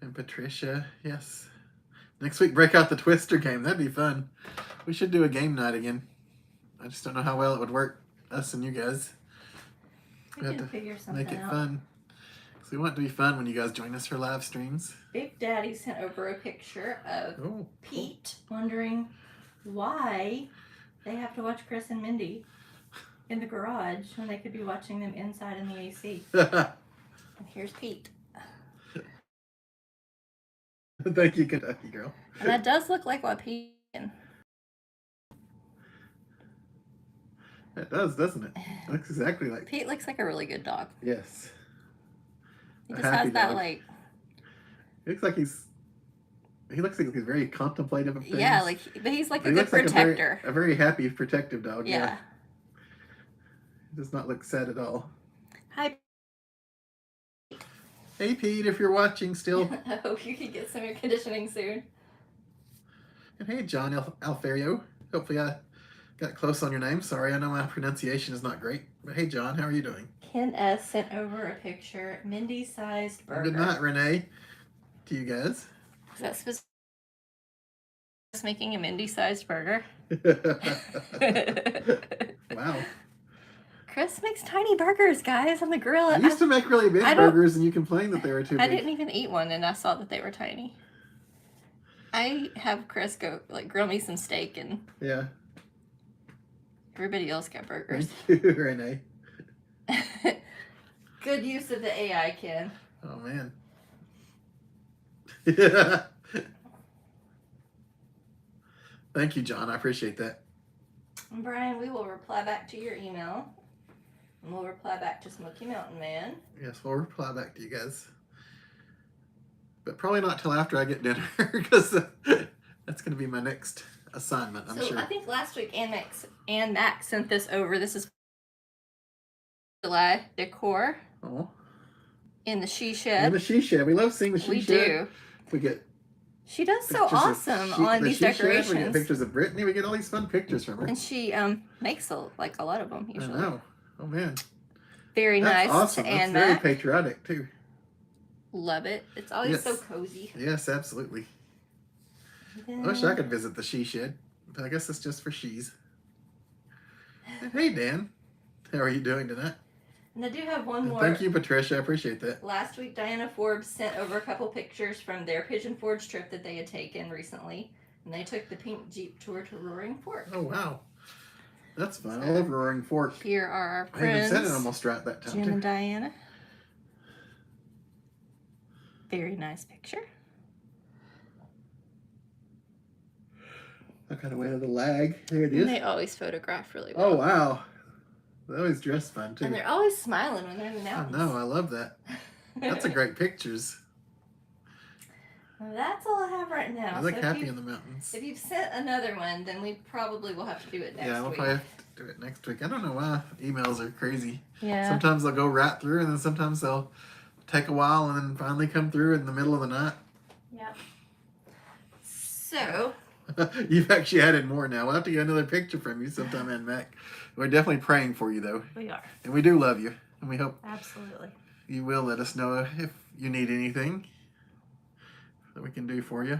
And Patricia. Yes. Next week, break out the Twister game. That'd be fun. We should do a game night again. I just don't know how well it would work, us and you guys. We can figure something make it out. fun. So we want it to be fun when you guys join us for live streams. Big Daddy sent over a picture of Pete wondering why they have to watch Chris and Mindy in the garage when they could be watching them inside in the AC. And here's Pete. Thank you, Kentucky girl. And that does look like what Pete. It does, doesn't it? It looks exactly like Pete. Looks like a really good dog. Yes. He just has that like. He looks like he looks like he's very contemplative of things. Yeah, like, but he's like a good protector. Like a very happy, protective dog. Yeah. He does not look sad at all. Hi. Hey, Pete, if you're watching still. I hope you can get some air conditioning soon. And hey, John Alferio. Hopefully I got close on your name. Sorry, I know my pronunciation is not great. But hey, John, how are you doing? Ken S. sent over a picture. Mindy-sized burger. Good night, Renee. To you guys. Is that specific? Just making a Mindy-sized burger? Wow. Chris makes tiny burgers, guys, on the grill. I used to make really big burgers, and you complained that they were too big. I didn't even eat one, and I saw that they were tiny. I have Chris go grill me some steak, and everybody else got burgers. Thank you, Renee. Good use of the AI, Ken. Oh man. Thank you, John. I appreciate that. And Brian, we will reply back to your email. And we'll reply back to Smoky Mountain Man. Yes, we'll reply back to you guys. But probably not till after I get dinner, because that's going to be my next assignment, I'm sure. I think last week Ann Mac sent this over. This is July decor. Oh. In the she shed. In the she shed. We love seeing the she shed. We do. We get. She does so awesome on these decorations. We get pictures of Brittany. We get all these fun pictures from her. And she makes a lot of them usually. I know. Oh man. Very nice. Awesome. That's very patriotic too. Love it. It's always so cozy. Yes, absolutely. I wish I could visit the she shed, but I guess it's just for she's. Hey Dan, how are you doing tonight? And I do have one more. Thank you, Patricia. I appreciate that. Last week, Diana Forbes sent over a couple pictures from their Pigeon Forge trip that they had taken recently. And they took the pink Jeep tour to Roaring Fork. Oh, wow. That's fun. I love Roaring Fork. Here are our friends. I even said it almost right that time, Jim and Diana. Very nice picture. I kind of waited the lag. There it is. And they always photograph really well. Oh, wow. They always dress fun, too. And they're always smiling when they're in the mountains. I know. I love that. That's a great pictures. Well, that's all I have right now. I look happy in the mountains. If you've sent another one, then we probably will have to do it next week. Yeah, we'll probably have to do it next week. I don't know why emails are crazy. Yeah. Sometimes they'll go right through, and then sometimes they'll take a while and then finally come through in the middle of the night. Yeah. So. You've actually added more now. We'll have to get another picture from you sometime, Ann Mac. We're definitely praying for you, though. We are. And we do love you. And we hope absolutely you will let us know if you need anything that we can do for you.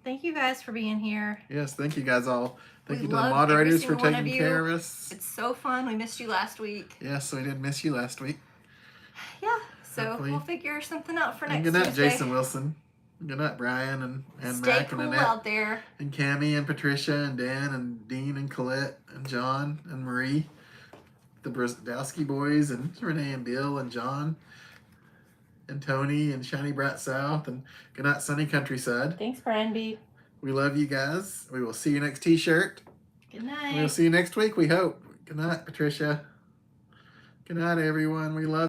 Thank you guys for being here. Yes, thank you guys all. Thank you to the moderators for taking care of us. It's so fun. We missed you last week. Yes, we did miss you last week. Yeah, so hopefully we'll figure something out for next Tuesday. Good night, Tuesday. Jason Wilson. Good night, Brian and Stay Mac cool and Annette. out there. And Cammie and Patricia and Dan and Dean and Colette and John and Marie. The Brzdowski boys and Renee and Bill and John and Tony and Shiny Bright South and good night, Sunny Countryside. Thanks, Brian B. We love you guys. We will see you next t-shirt. Good night. We'll see you next week, we hope. Good night, Patricia. Good night, everyone. We love you.